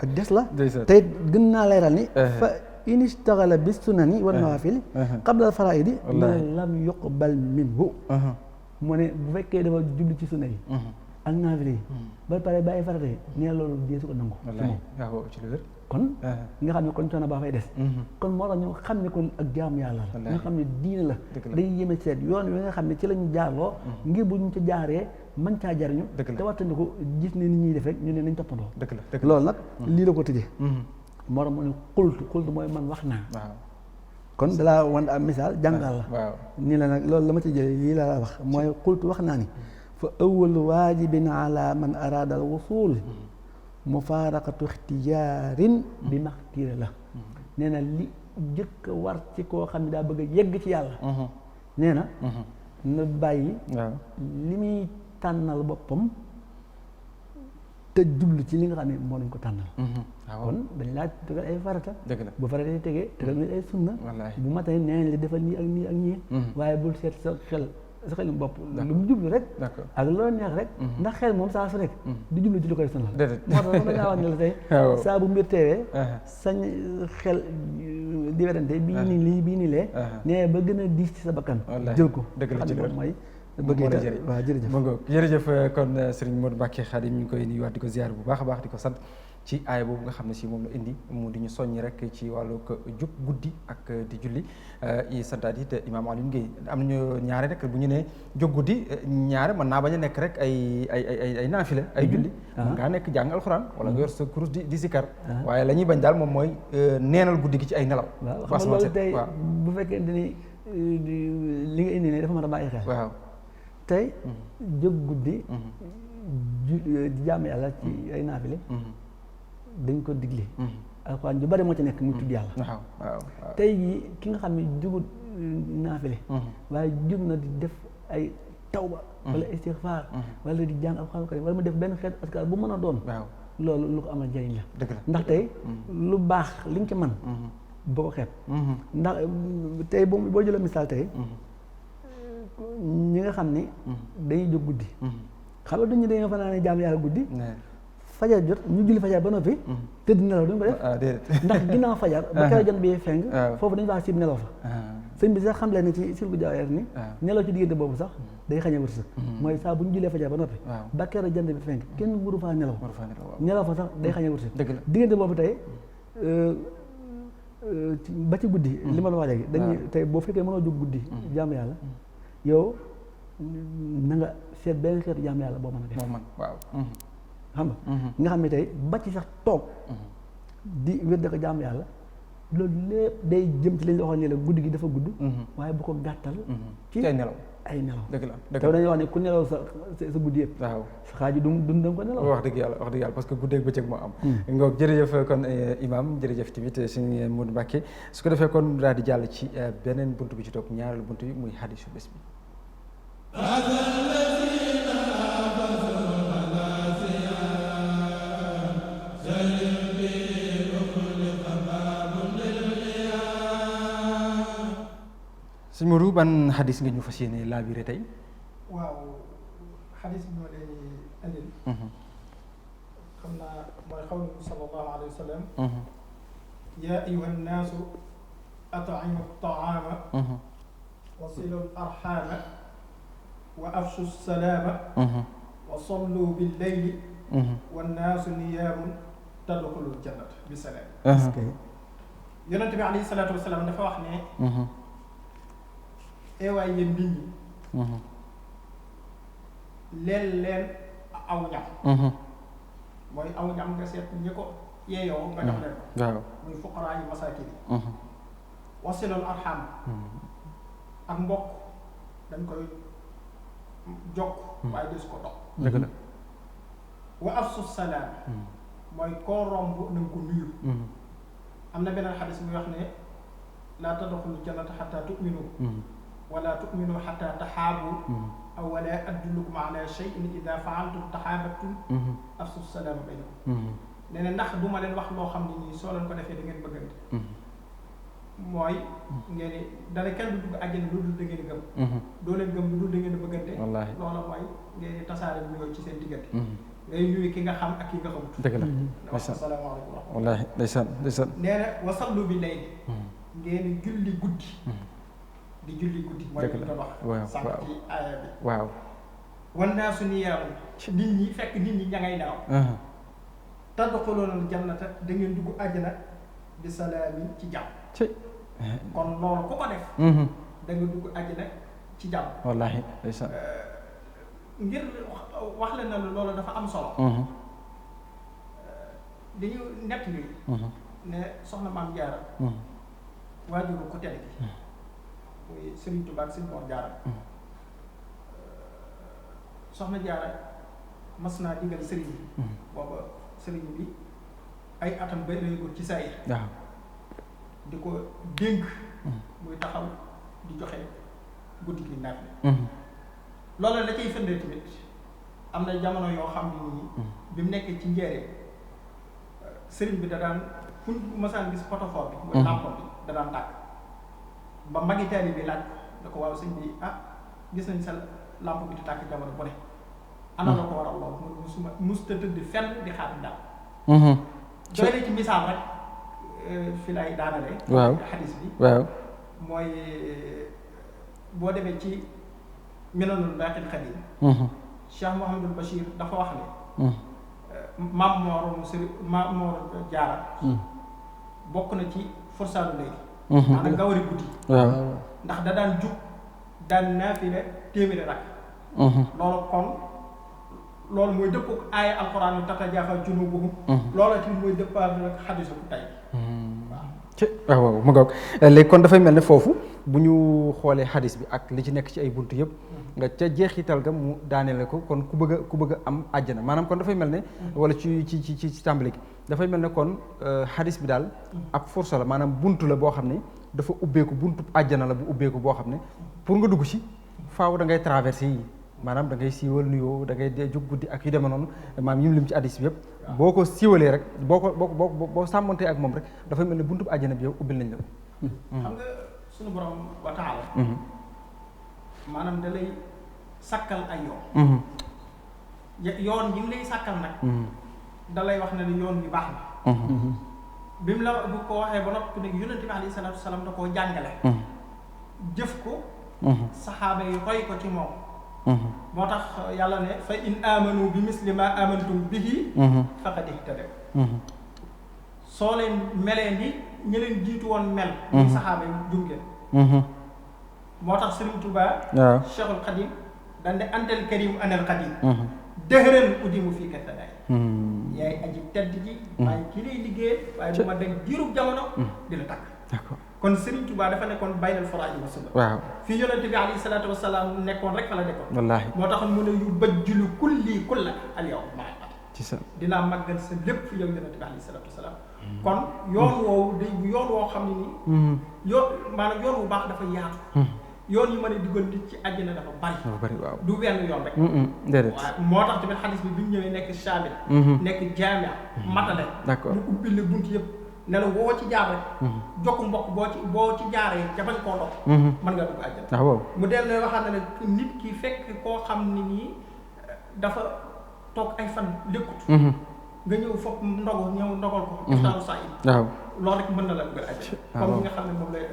ak des la tey gën naa leeral ni fa in istaghala bis sunani wan nawaafil qabla al faraidi lam yuqbal minhu mu ne bu fekkee dafa jublu ci sunna yi ak naafile yi ba pare bàyyi farata yi nee na loolu dee su ko nangu ci moom kon nga xam ne kon coono baa fay des kon moo tax ñu xam ne kon ak jaamu yàlla la nga xam ne diine la day yéeme seet yoon wi nga xam ne ci la ñu jaarloo ngir bu ñu ca jaaree mën caa jariñu te waxtandi ko gis ne nit ñuy def rek ñu ne nañ toppandoo loolu nag lii la ko tëjee moo tax mu ne xultu mooy man wax naa kon dalaa wan am misaal jàngal la nii la nag loolu la ma ci jëlee lii la wax mooy xultu wax naa ni fa awwalu waajibin ala man araada al wusul mufaaraqatu ixtiyaarin bi maxtiira la nee na li jëkk war ci koo xam ne daa bëgg a yegg ci yàlla nee na na bàyyi li muy tànnal boppam te jublu ci li nga xam ne moo lañ ko tànnal kon dañ laa tegal ay farata bu farata yi tegee tegal nga ay sunna bu matee nee li defal nii ak nii ak ñii waaye bul seet sa xel bopp lu mu jublu rek ak loo neex rek ndax xel moom saa su rek du jublu ci lu koy sonal moo tax mën ngaa wax ne la tey saa bu mbir teewee sañ xel di werante bii nii lii bii nii lee nee ba gën a diis ci sa bakkan jël ko xam ne moom mooy bëggee waaw jërëjëf kon Serigne Modou Mbacké Khadim ñu ngi koy nuyuwaat di ko ziar bu baax a baax di ko sant ci aaya boobu nga xam ne si moom la indi mu di ñu soññi rek ci wàllu jub guddi ak di julli i santaat it Imam Alioune Guèye am nañu ñaare rek bu ñu nee jóg guddi ñaare mën naa bañ a nekk rek ay naafila ay julli mën ngaa nekk jàng alxuraan wala nga yor sa kurus di sikar waaye la ñuy bañ daal moom mooy neenal guddi gi ci ay nelaw waaw xam nga loolu tey bu fekkente ni li nga indi ne dafa mën a bàyyi xel waaw tey jóg guddi di jaamu yàlla ci ay naafile dañ ko digle alxuraan ju bari moo ci nekk muy tudd yàlla. waaw tey jii ki nga xam ne jugul naafile waaye jug na di def ay tawba wala istixfaar wala di jàng alxuraan karim wala mu def benn xeet askar bu mën a doon loolu lu ko amal njëriñ la ndax tey lu baax li nga ci mën boo ko xeeb ndax tey boo jëlee misaal tey ñi nga xam ni dañuy jóg guddi xam nga duñu dañoo fanaane jaam yàlla guddi fajar jot ñu julli fajar ba noppi tëdd nelaw duñu ko def ndax ginnaaw fajar ba kere jant bi feng foofu dañu faa sib nelaw fa sëñ bi sax xam leen ni ci silku jaaweer ni nelaw ci diggante boobu sax day xañ a wërsëg mooy saa bu ñu jullee fajar ba noppi ba kere jant bi fenk kenn waru faa nelaw fa sax day xañ a wërsëg diggante boobu tey ba ci guddi li ma la wax léegi dañuy tey boo fekkee mënoo jóg guddi jaamu yàlla yow na nga seet benn xeetu jaamu yàlla boo mën a def xam nga xam ne tey ba ci sax toog di wér da ko jaamu yàlla loolu lépp day jëm ci li ñu waxoon ne la guddi gi dafa gudd waaye bu ko gàttal ci ay nelaw dëgg la te dañuy wax ne ku nelaw sa guddi yëpp sa xaaju dundam ko nelaw wax dëgg yàlla parce que guddeeg bëccëg moo am ngoog jërëjëf kon imam jërëjëf tamit suñu Modou Mbacké su ko defee kon daal di jàll ci beneen bunt bi ci topp ñaareelu bunt bi muy hadiisu bés bi sëñ Modou ban xadis nga ñu fas yéene laabiré tey. waaw xadis bi ma lay andil. xam naa mooy xawlu sallallahu alayhi wa sallam. yaa ayyuha nnaasu at'imu ttaama. wa silu l-arxaama. wa afshu salaama. wa sallu bil-layli. wa nnaasu niyaamun tadxulul jannata bi salaam. yonent bi alayhi salaatu wa salaam dafa wax ne. eewaay yéen nit ñi leen aw ñam mooy aw ñam nga seet ñi ko yeeyoo nga jox leen ko waaw muy fuqaraa yi masaakin yi wasilul arham ak mbokk dañ koy jokk waaye des ko dox dëgg la wa afsu salaam mooy koo romb na nga ko nuyu am na beneen xadis muy wax ne laa tadxulu jannata xataa tu'minu wala tu'minu xataa taxaabu aw wala adullukum ala shay'in ida faaltum taxaabatum afsu salaama baynakum nee na ndax du ma leen wax loo xam ne nii soo leen ko defee da ngeen bëggante mooy ngeen dana kenn du dugg àjjana lu dul da ngeen gëm doo leen gëm lu dul da ngeen bëggante loola mooy ngeen tasaare bu ñëw ci seen diggante ngay nuyu ki nga xam ak ki nga xamut dëgg la wax asalaamaaleykum wallaahi ndeysaan nee na wasallu bi layli ngeen julli guddi di julli guddi mooy li nga wax sànq ci aaya bi waaw wan naa su niyaamu nit ñi fekk nit ñi ña ngay nelaw tadxuluunal jannata da ngeen dugg àjjana bi salaamin ci jàmm kon loolu ku ko def da nga dugg àjjana ci jàmm wallaahi ndeysaan ngir wax la na loolu dafa am solo dañu nett li ne soxna maam Jaara waajuru ku tedd gi muy Sëriñ Tuubaa ak Sëriñ Mor Jaara soxna Jaara mas naa digal sëriñ bi booba sëriñ bi ay atam ba réegul ci saayir waaw di ko dénk muy taxaw di joxe guddi gi naat loolu la cay firndee tamit am na jamono yoo xam ne nii bi mu nekkee ci njëriñ sëriñ bi da daan fu masaan gis potofoor bi muy lampam bi da daan tàkk ba magi taali bi laaj da ko waaw sëñ bi gis nañ sa lamp bi di tàkk jamono bu ne ana la ko waral lool mu musta tëdd fenn di xaar daal doy na ci misaal rek fi lay daanale waaw xadis bi waaw mooy boo demee ci Minanul Baaqil Qadiim Cheikh Mouhamadul Bachir dafa wax ne Maam Moor Jaara bokk na ci forsaanu léegi maanaam nga war a guddi ndax da daan jug daan naafile téeméeri rakk loolu kon loolu mooy dëppoo ak aaya alxuraan yu tatajaafaa junuubuhum loolu tamit mooy dëppaal ak xadiisu bu tey waaw waaw mu ngoog léegi kon dafay mel ne foofu bu ñu xoolee xadis bi ak li ci nekk ci ay bunt yëpp nga ca jeexital ga mu daaneele ko kon ku bëgg a am àjjana maanaam kon dafay mel ne wala ci tàmbali gi dafay mel ne kon xadis bi daal ab force la maanaam buntu la boo xam ne dafa ubbeeku buntu àjjana la bu ubbeeku boo xam ne pour nga dugg ci faaw da ngay traversé yi maanaam da ngay siiwal nuyoo da ngay jóg guddi ak yu demee noonu maam yim lim ci hadis bi yëpp boo ko siiwalee rek boo sàmmantee ak moom rek dafay mel ne buntu àjjana bi yow ubbil nañ la ko. xam nga suñu borom wa taala maanaam da lay sakkal ay yoon. yoon yi mu lay sakkal nag. da lay wax ne ni yoon bi baax na. bi mu la bu ko waxee ba noppi nag yonent bi alayhi salaatu wasalaam da koo jàngale. jëf ko. saxaaba yi roy ko ci moom. moo tax yàlla ne fa in amanu bi misli ma amantum bihi faqad ihtadaw. soo leen melee ni ñi leen jiitu woon mel. ñu saxaaba yi jum ngeen. moo tax Sëriñ Tuubaa. waaw Cheikhul Xadim dañ ne antal karim anal xadim. dëhëran udimu fii ka sadaay. yaay aji tedd ji. waaye ki lay liggéey waaye bu ma dem diirub jamono. di la takk. d'accord kon Serigne Touba dafa nekkoon baynal faraaji wa sunna. waaw fii yonente bi alayhi salaatu wa salaam nekkoon rek fa la nekkoon. wallaahi moo tax mu ne yu bëjjulu kulli kulla al yow maa ci sa dinaa màggal sa lépp yow yonente bi alayhi salaatu wa salaam. kon yoon woowu day yoon woo xam ne nii. yoon maanaam yoon wu baax dafa yaatu. yoon yi mën a dugal nit ci àjjana dafa bari waaw du wenn yoon rek. déedéet waaw moo tax tamit xadis bi bi ñu ñëwee nekk saamil. nekk jaamia matale. d'accord mu ubbil la bunt yëpp ne la woo ci jaar rek. jokku mbokk boo ci jaaree ca bañ koo dox. mën nga dugg àjjana. waaw mu dellu waxaat ne nit ki fekk koo xam ne nii dafa toog ay fan lekkut. nga ñëw foog ndogal ko. iftaaru saa yi. waaw loolu rek mën na la duggal àjjana. comme nga xam ne moom lay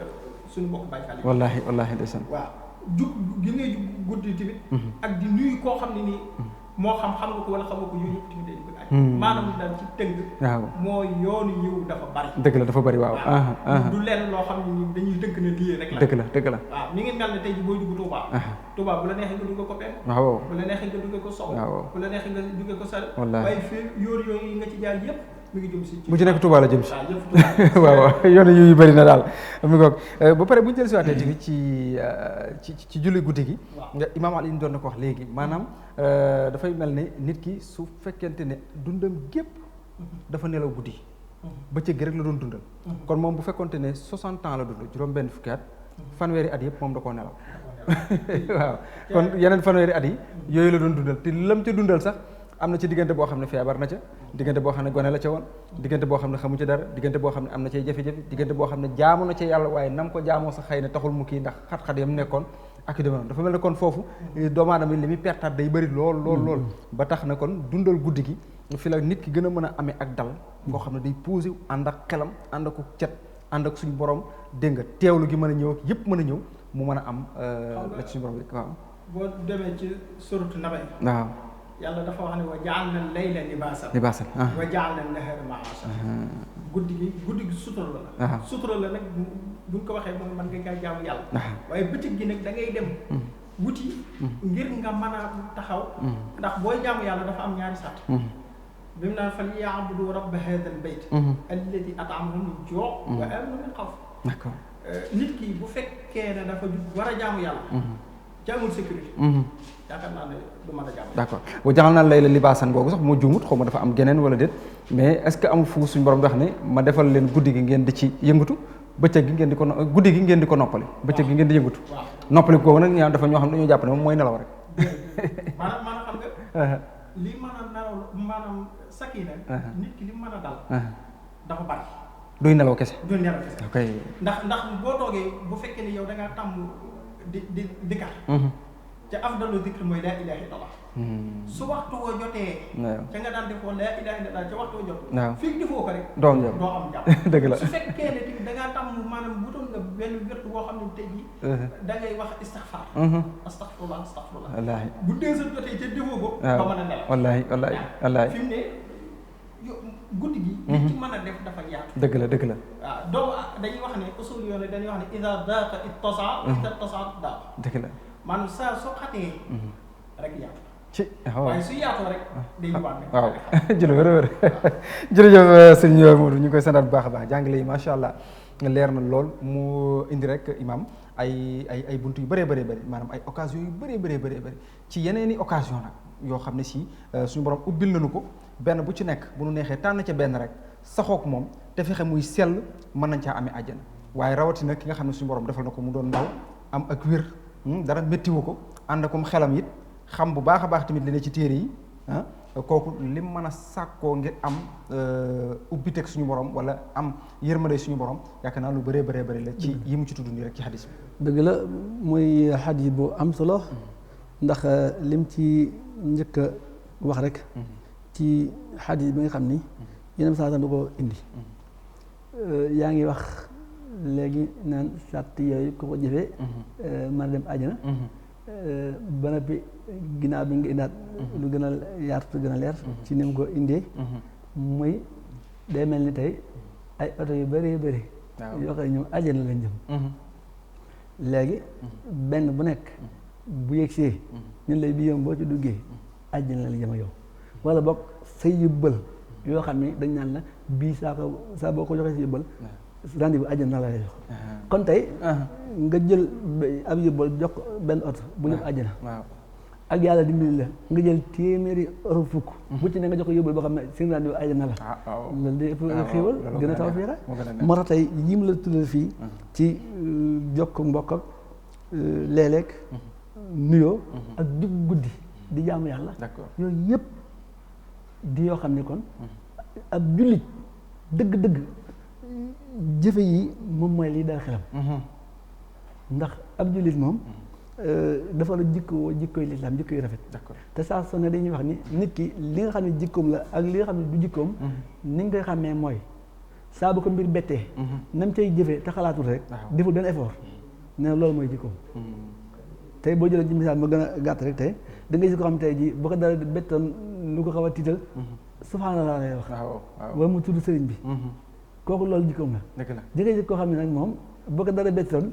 suñu mbokk Baay Faal yi. wallaahi ndeysaan. waaw jug gi ngay jug guddi tamit. ak di nuyu koo xam ne nii. moo xam nga ko wala xam nga ko yooyu yëpp tamit day dugg àjjana. maanaam daal ci tënk. waaw mooy yoonu yiw dafa bari. dëgg la dafa bari waaw. du leen loo xam ne nii dañuy dënk ne lii rek la. dëgg la waaw mi ngi mel ne tey jii booy dugg Touba. Touba bu la neexee nga dugg ko penk. waaw bu la neexee nga dugg ko sow. waaw bu la neexee nga dugg ko sal. wallaahi waaye fii yooyu nga ci jaar yëpp. mi ngi jëm si bu ci nekk Touba la jëm si. waaw yoonu yu bëri na daal mi ngoog ba pare bu ñu jël si waatee tamit ci julli guddi gi. nga Imaam Ali doon na ko wax léegi maanaam dafay mel ne nit ki su fekkente ne dundam gépp dafa nelaw guddi bëccëg gi rek la doon dundal. kon moom bu fekkonte ne 60 ans la dund juróom-benn fukki at fanweeri at yëpp moom da koo nelaw. waaw kon yeneen fanweeri at yi yooyu la doon dundal te lam ca dundal sax. am na ci diggante boo xam ne feebar na ca diggante boo xam ne gone la ca woon diggante boo xam ne xamu ci dara diggante boo xam ne am na cay jafe-jafe diggante boo xam ne jaamu na ca yàlla waaye nam ko jaamoo sax xëy na taxul mu kii ndax xat-xat yam nekkoon ak yu demee noonu dafa mel ne kon foofu doomu aadama li muy pertaat day bëri lool ba tax na kon dundal guddi gi fi la nit ki gën a mën a amee ak dal ngoo xam ne day posé ànd ak xelam ànd ak cet ànd ak suñu borom dégg nga teewlu gi mën a ñëw ak yëpp mën a ñëw mu mën a am la ci suñu borom rek waaw boo demee ci suratu Naba waaw yàlla dafa wax ne wa ja'alna layla libaasan wa ja'alna nahaara ma'aashan guddi gi sutura la sutura la nag buñ ko waxee mooy mën nga jaamu yàlla waaye bëccëg gi nag da ngay dem wuti ngir nga mën a taxaw ndax booy jaamu yàlla dafa am ñaari sàtt bi mu naan falya'budu rabba haadhal bayt alladhi at'amahum min juu' wa aamanahum min xawf d'accord nit ki bu fekkee ne dafa war a jaamu yàlla jaamul sécurité yaakaar naa ne du mën a jàmm. d'accord bu jaxal naa lay la libaasan googu sax moo juumut xaw ma dafa am geneen wala déet mais est-ce que amul fu suñu borom wax ne ma defal leen guddi gi ngeen di ci yëngatu bëccëg gi ngeen di ko guddi gi ngeen di ko noppali bëccëg gi ngeen di yëngatu noppali googu nag ñaa dafa ñoo xam ne dañoo jàpp ne moom mooy nelaw rek maanaam xam nga li mën a nelaw maanaam sakina nit ki li mën a dal dafa bari duy nelaw kese ok ndax boo toogee bu fekkee ne yow da ngaa tàmm di dikar ca afdalu dikr mooy laa ilaaha illallah su waxtu woo jotee ca nga daan defoo laa ilaaha illallah ca waxtu woo jot fii defoo ko rek doo am jàmm dëgg la su fekkee ne tamit da ngaa tàmm maanaam wutoon nga benn wértu boo xam ne tey jii da ngay wax istixfaar astaxfirullah wallaahi bu 2 heures jotee ca defoo ko ba mën a nelaw wallaahi fi mu ne guddi gi li ci mën a def dafa yaatu dëgg la waaw doomu dañuy wax ne usul yoon dañuy wax ne ida daaqa ittasaa ida tasaa daaqa dëgg la maanaam saa soo xatee rek yaatu ci waaye su yaatoo rek day ñëwaat waaw jërëjëf sëñ Modou ñu koy santaat bu baax a baax jàngale yi macha allah leer na lool mu indi rek imam ay buntu yu bëree bëri maanaam ay occasion yu bëri ci yeneeni occasion nag yoo xam ne si suñu borom ubbil nañu ko benn bu ci nekk bu nu neexee tànn ca benn rek saxook moom te fexe muy sell mën nañ caa amee àjjana waaye rawatina ki nga xam ne suñu borom defal na ko mu doon ndaw am ak wér dara méttiwu ko ànd akom xelam it xam bu baax a baax tamit li ne ci téere yi kooku lim mën a sàkkoo ngir am ubbiteg suñu borom wala am yërmande suñu borom yaakaar naa lu bëree bëri la ci yi mu ci tudd nii rek ci xadis bi. dëgg la muy xadis bu am solo ndax lim ci njëkk a wax rek ci xadis bi nga xam ni yeneen saa du ko indi yaa ngi wax léegi naan sàtt yooyu ku ko jëfee mën a dem àjjana ba noppi ginnaaw bi nga indaat lu gën a yaatu gën a leer ci ni mu ko indee muy day mel ni tey ay oto yu bëree bëri yoo xam ne ñoom àjjana lañ jëm léegi benn bu nekk bu yegsee ñun lay bi yoon boo ci duggee àjjana la jëm ak yow wala boog say yëbbal yoo xam ne dañ naan la bii saa boo ko joxee si yëbbal rendez-vous àjjana la lay jox kon tey nga jël ab yóbbal jox benn oto bu ñëpp àjjana ak yàlla dimbali la nga jël téeméeri euro fukk bu ci ne nga jox ko yóbbal boo xam ne seen rendez-vous àjjana la loolu day ëpp xéewal gën a taw fii rek moo tax tey yim la tuddal fii ci jokk mbokk ak léeg-léeg nuyoo ak dugg guddi di jaamu yàlla yooyu yëpp di yoo xam ne kon ab jullit dëgg-dëgg jëfe yi moom mooy lii dal xelam ndax ab jullit moom dafa la jikkoy lislaam jikko yu rafet te saa su ne dañuy wax ni nit ki li nga xam ne jikkoom la ak li nga xam ne du jikkoom ni nga koy xàmmee mooy saa bu ko mbir bettee nam cay jëfee te xalaatul rek deful benn effort ne loolu mooy jikkoom tey boo jëlee ci misaal ma gën a gàtt rek tey da ngay si ko xam tey ji boo ko dara bettoon lu ko xaw a tiital subhanallah lay wax wala mu tudd sëriñ bi kooku loolu jikkoom la jëkkee koo xam ne nag moom boo ko dara bettoon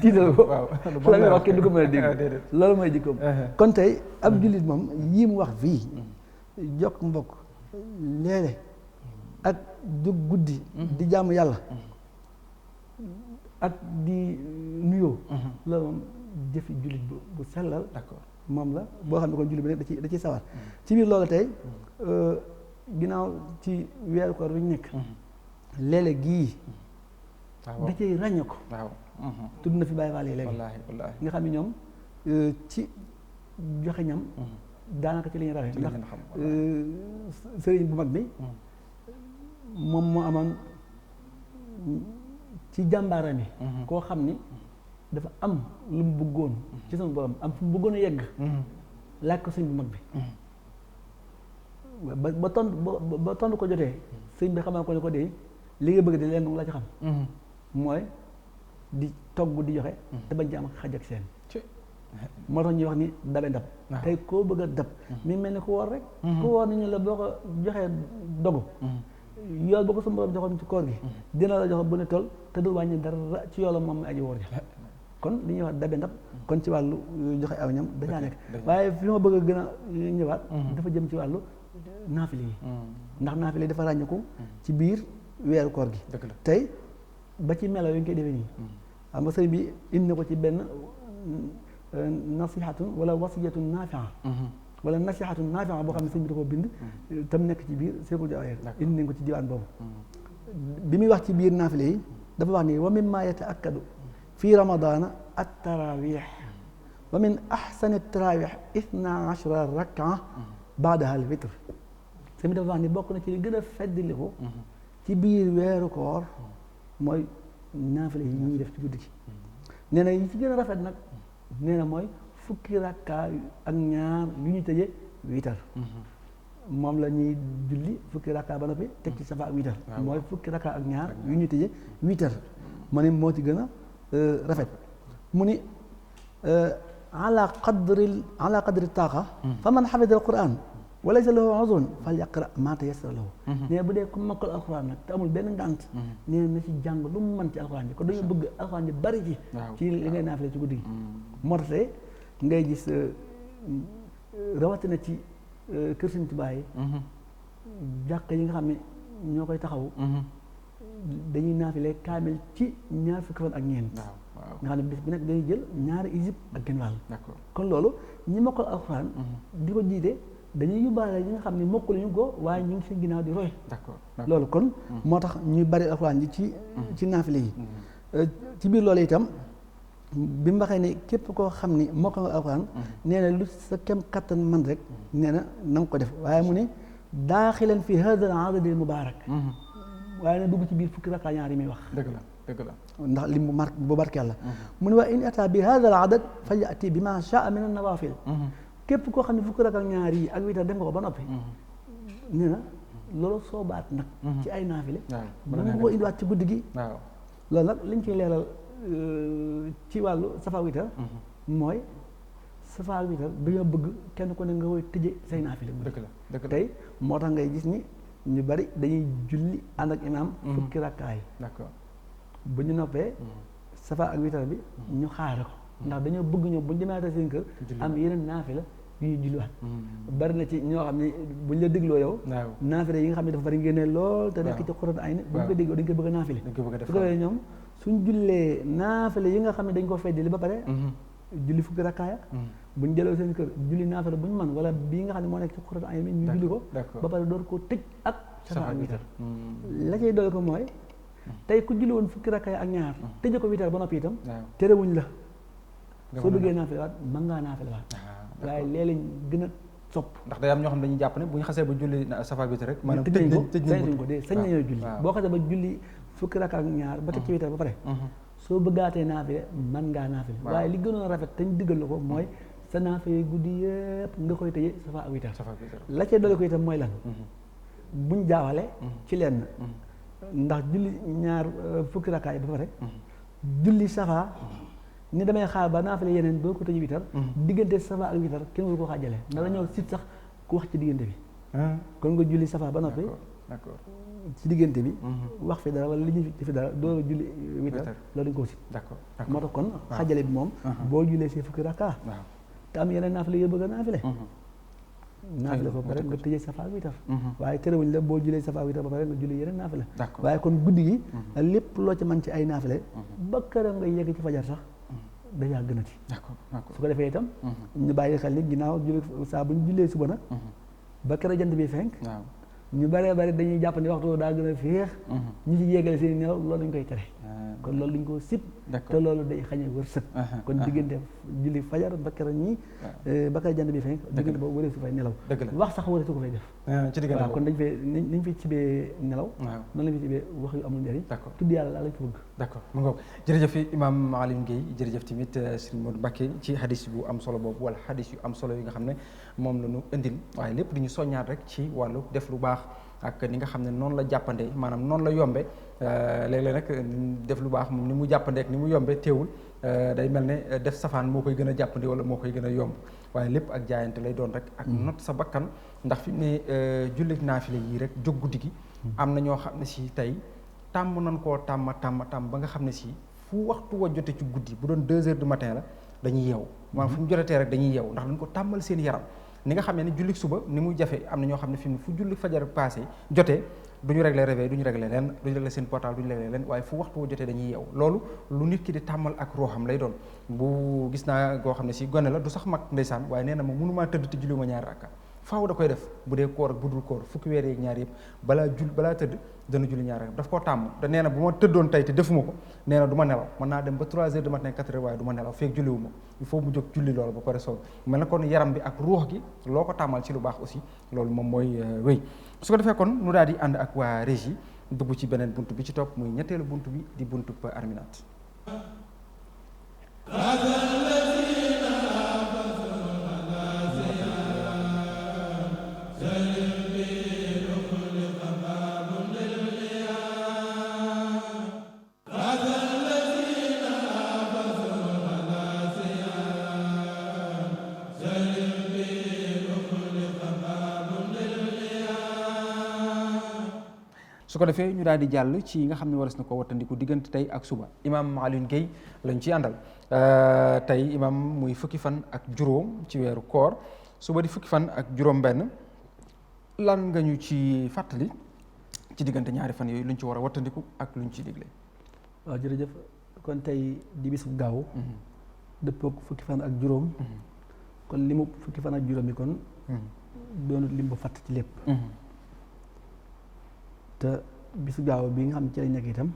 tiital ko la ngay wax kenn du ko mën a dégg loolu mooy jikkoom kon tey ab jullit moom yii mu wax fii jokk mbokk léeg-léeg ak jóg guddi di jaamu yàlla ak di nuyoo loolu moom jëfi jullit bu sellal moom la boo xam ne kon jullit bi nag da ciy sawar ci biir loolu tey ginnaaw ci weeru koor bi ñu nekk léeg-léeg gii da cay ràññe ko tudd na fi Baay Faal yi léegi nga xam ne ñoom ci joxe ñam daanaka ci li ñu rawee ndax sëriñ bu mag bi moom moo amoon ci jàmbaaram yi koo xam ni dafa am lu mu bëggoon ci sama borom am fu mu bëggoon a yegg laaj ko sëñ bu mag bi ba tontu ko jotee sëñ bi xamal ko ne ko dee li nga bëgg de leen la ci xam mooy di togg di joxe te bañ ci am xaj ak seen moo tax ñuy wax ni dabe ndab tey koo bëgg a dab mi mel ni ku woor rek ku woor ni ñu la boo ko joxee dogu yool boo ko sa borom joxoon ci koor gi dina la jox bu ne toll te du wàññi dara ci yoolam moom aji woor ja kon li ñuy wax dabe ndab kon ci wàllu joxe aw ñam dañaa nekk waaye fi ma bëgg a gën a ñëwaat dafa jëm ci wàllu naafile yi ndax naafile yi dafa ràññiku ci biir weeru koor gi tey ba ci melo yi ñu koy defee nii xam nga sëriñ bi indi na ko ci benn nasihatun wala wasiyatun nafia wala nasihatun nafia boo xam ne sëriñ bi da koo bind tam nekk ci biir Seexul Jawaahir indi nañ ko ci diwaan boobu bi muy wax ci biir naafile yi dafa wax ni wa mimma yataakkadu fi ramadana at-tarawih wa min ahsani at-tarawih 12 raka baadaha al-witr sëriñ bi dafa wax ni bokk na ci li gën a feddiliku ci biir weeru koor mooy naafile yi ñuy def ci guddi gi nee na yi ci gën a rafet nag nee na mooy fukki rakka ak ñaar yu ñu tëjee wiitar moom la ñuy julli fukki rakka ba noppi teg ci safa ak wiitar mooy fukki rakka ak ñaar yu ñu tëjee wiitar ma ne moo ci gën a rafet mu ni ala qadri taaqa fa man xafida al quran wa laysa lahu uzrun fal yaqra ma tayassara lahu nee bu dee ku mokkal alxuraan nag te amul benn ngànt nee na ci jàng lu mu mën ci alxuraan bi kon dañoo bëgg alxuraan bi bari ci li ngay naafile ci guddi gi moo tax ngay gis rawatina ci kër Sëñ Tuubaa yi jàkk yi nga xam ne ñoo koy taxawu dañuy naafile kaamil ci ñaar fukki fan ak ñeent nga xam ne bis bi nag dañuy jël ñaari isib ak genn wàll kon loolu ñi mokkal alxuraan di ko jiite dañuy yóbbaale ñi nga xam ne mokkaluñu ko waaye ñu ngi seen ginnaaw di roy. d'accord loolu kon moo tax ñuy bari alxuraan ji ci naafile yi. ci biir loolu itam bi mu waxee ne képp koo xam ni mokkal nga alxuraan nee na lu sa kem kattan man rek nee na nga ko def waaye mu ne daaxilan fi hada al adadil mubaarak waaye na dugg ci biir fukki rakkaa ñaar yi muy wax. dëgg la ndax lim bu barkeel la. mu ne waa in ata bi hada al adad fa yati bi ma shaa min an nawafil képp koo xam ne fukki rakkaa ñaar yi ak witar def nga ko ba noppi. nee na loolu soobaat nag. ci ay naafile. waaw mën nga ko indiwaat ci guddi gi. waaw loolu nag liñ ciy leeral ci wàllu safa witar mooy safa witar dañoo bëgg kenn ku ne nga koy tëje say naafile. dëgg la tey moo tax ngay gis ni ñu bari dañuy julli ànd ak imaam fukki rakkaa yi. d'accord bu ñu noppee safa ak witar bi ñu xaare ko ndax dañoo bëgg ñoom bu ñu demaatee seen kër am yeneen naafila yu ñuy julliwaat. bari na ci ñoo xam ne bu ñu la dégloo yow naafila yi nga xam ne dafa bari ngénne lool te nekk ci xuraan ay ne bu ñu ko dégloo dañ koy bëgg a naafile su ko defee ñoom suñ jullee naafile yi nga xam ne dañ ko feddali ba pare julli fukki rakkaaya bu ñu jëloo seen kër julli naafila bu ñu mën wala bii nga xam ne moo nekk ci xuraan ay ne ñu julli ko ba pare door koo tëj ak safa ak witar la cay doole ko mooy tey ku julli woon fukki rakkaaya ak ñaar tëje ko witar ba noppi itam terewuñ la soo bëggee naafila waat mën ngaa naafila waat waaye léeg-léeg gën a sopp ndax day am ñoo xam ne dañuy jàpp ne bu ñu xasee ba julli safa bi rek maanaam tëj nañ ko dee sañ nañoo julli boo xasee ba julli fukki rakka ak ñaar ba teg ci witar ba pare soo bëggaatee naafile mën ngaa naafile waaye li gënoon a rafet te ñu diggal la ko mooy sa naafile guddi yëpp nga koy tëjee safa ak witar la cee doole ko itam mooy lan buñ jaawale ci lenn ndax julli ñaar fukki rakka yi ba pare julli safa ni damay xaar ba naafile yeneen doo ko tëj witar diggante safa ak witar kenn waru ko xaajale ndax dañoo sit sax ku wax ci diggante bi kon nga julli safa ba noppi ci diggante bi wax fi dara wala li ñu fi dara doo julli witar loolu dañ koo sit moo tax kon xaajale bi moom boo jullee si fukki rakka te am yeneen naafile yoo bëgg a naafile ko pare nga tëjee safa ak witar waaye terewuñ la boo jullee safa ak witar ba pare nga julli yeneen naafile waaye kon guddi gi lépp loo ci mën ci ay naafile ba këram nga yegg ci fajar sax dañaa gën a ti su ko defee itam ñu bàyyi xel ni ginnaaw julli saa bu ñu jullee suba nag ba kër jant bi fenk ñu bëree bëri dañuy jàpp ni waxtu daa gën a féex ñu ci yéegale seen nelaw loolu dañ koy tere kon loolu dañ koo sib te loolu day xañe wërsëg kon diggante julli fajar ba kër ñi ba kër jant bi fenk diggante boobu wëree su fay nelaw wax sax wëree su ko fay def waaw kon dañ fay nañ fi cibee nelaw noonu lañ fi cibee wax yu amul njëriñ tudd yàlla daal lañ ko bëgg d'accord mu ngoog jërëjëf Imam Alioune Guèye jërëjëf tamit Serigne Modou Mbacké ci hadis bu am solo boobu wala hadis yu am solo yi nga xam ne moom la ñu indil waaye lépp di ñu soññaat rek ci wàllu def lu baax ak ni nga xam ne noonu la jàppande maanaam noonu la yombe léeg-léeg nag def lu baax moom ni mu jàppande ak ni mu yombe teewul day mel ne def safaan moo koy gën a jàppandi wala moo koy gën a yomb waaye lépp ak jaayante lay doon rek ak not sa bakkan ndax fi mu ne jullit naafile yii rek jóg guddi gi am na ñoo xam ne si tey tàmm nañ koo tàmm ba nga xam ne si fu waxtu wa jote ci guddi bu doon 2 heures du matin la dañuy yeewu maanaam fu mu jotetee rek dañuy yeewu ndax dañ ko tàmmal seen yaram ni nga xam ne ni julli suba ni muy jafe am na ñoo xam ne fi mu fu julli fajar passé jotee du ñu régler réveil du ñu régler leen du ñu régler seen portable du ñu régler leen waaye fu waxtu wa jotee dañuy yeewu loolu lu nit ki di tàmmal ak rooxam lay doon bu gis naa goo xam ne si gone la du sax mag ndeysaan waaye nee na ma mënumaa tëdd te julli ma ñaari rakka faaw da koy def bu dee koor ak bu dul koor fukki weer yeeg ñaar yëpp balaa tëdd dana julli ñaar rakka daf koo tàmm da nee na bu ma tëddoon tey te defuma ko nee na du ma nelaw mën naa dem ba 3 heures du matin 4 heures waaye du ma nelaw feeg julliwu ma il faut mu jóg julli loolu ba pare soog mel na kon yaram bi ak ruux gi loo ko tàmmal ci lu baax aussi loolu moom mooy wéy su ko defee kon nu daal di ànd ak waa régie dugg ci beneen bunt bi ci topp muy ñetteelu bunt bi di buntu Arminaat su ko defee ñu daal di jàll ci nga xam ne waras na ko wattandiku diggante tey ak suba Imam Alioune Guèye lañ ci àndal tey imam muy fukki fan ak juróom ci weeru koor suba di fukki fan ak juróom benn lan nga ñu ci fàttali ci diggante ñaari fan yooyu luñ ci war a wattandiku ak luñ ci digle. waaw jërëjëf kon tey di bisu gaaw dëppook fukki fan ak juróom kon li mu fukki fan ak juróom yi kon doonut lim bu fatt ci lépp te bisu gaaw bi nga xam ne ci lañ nekk itam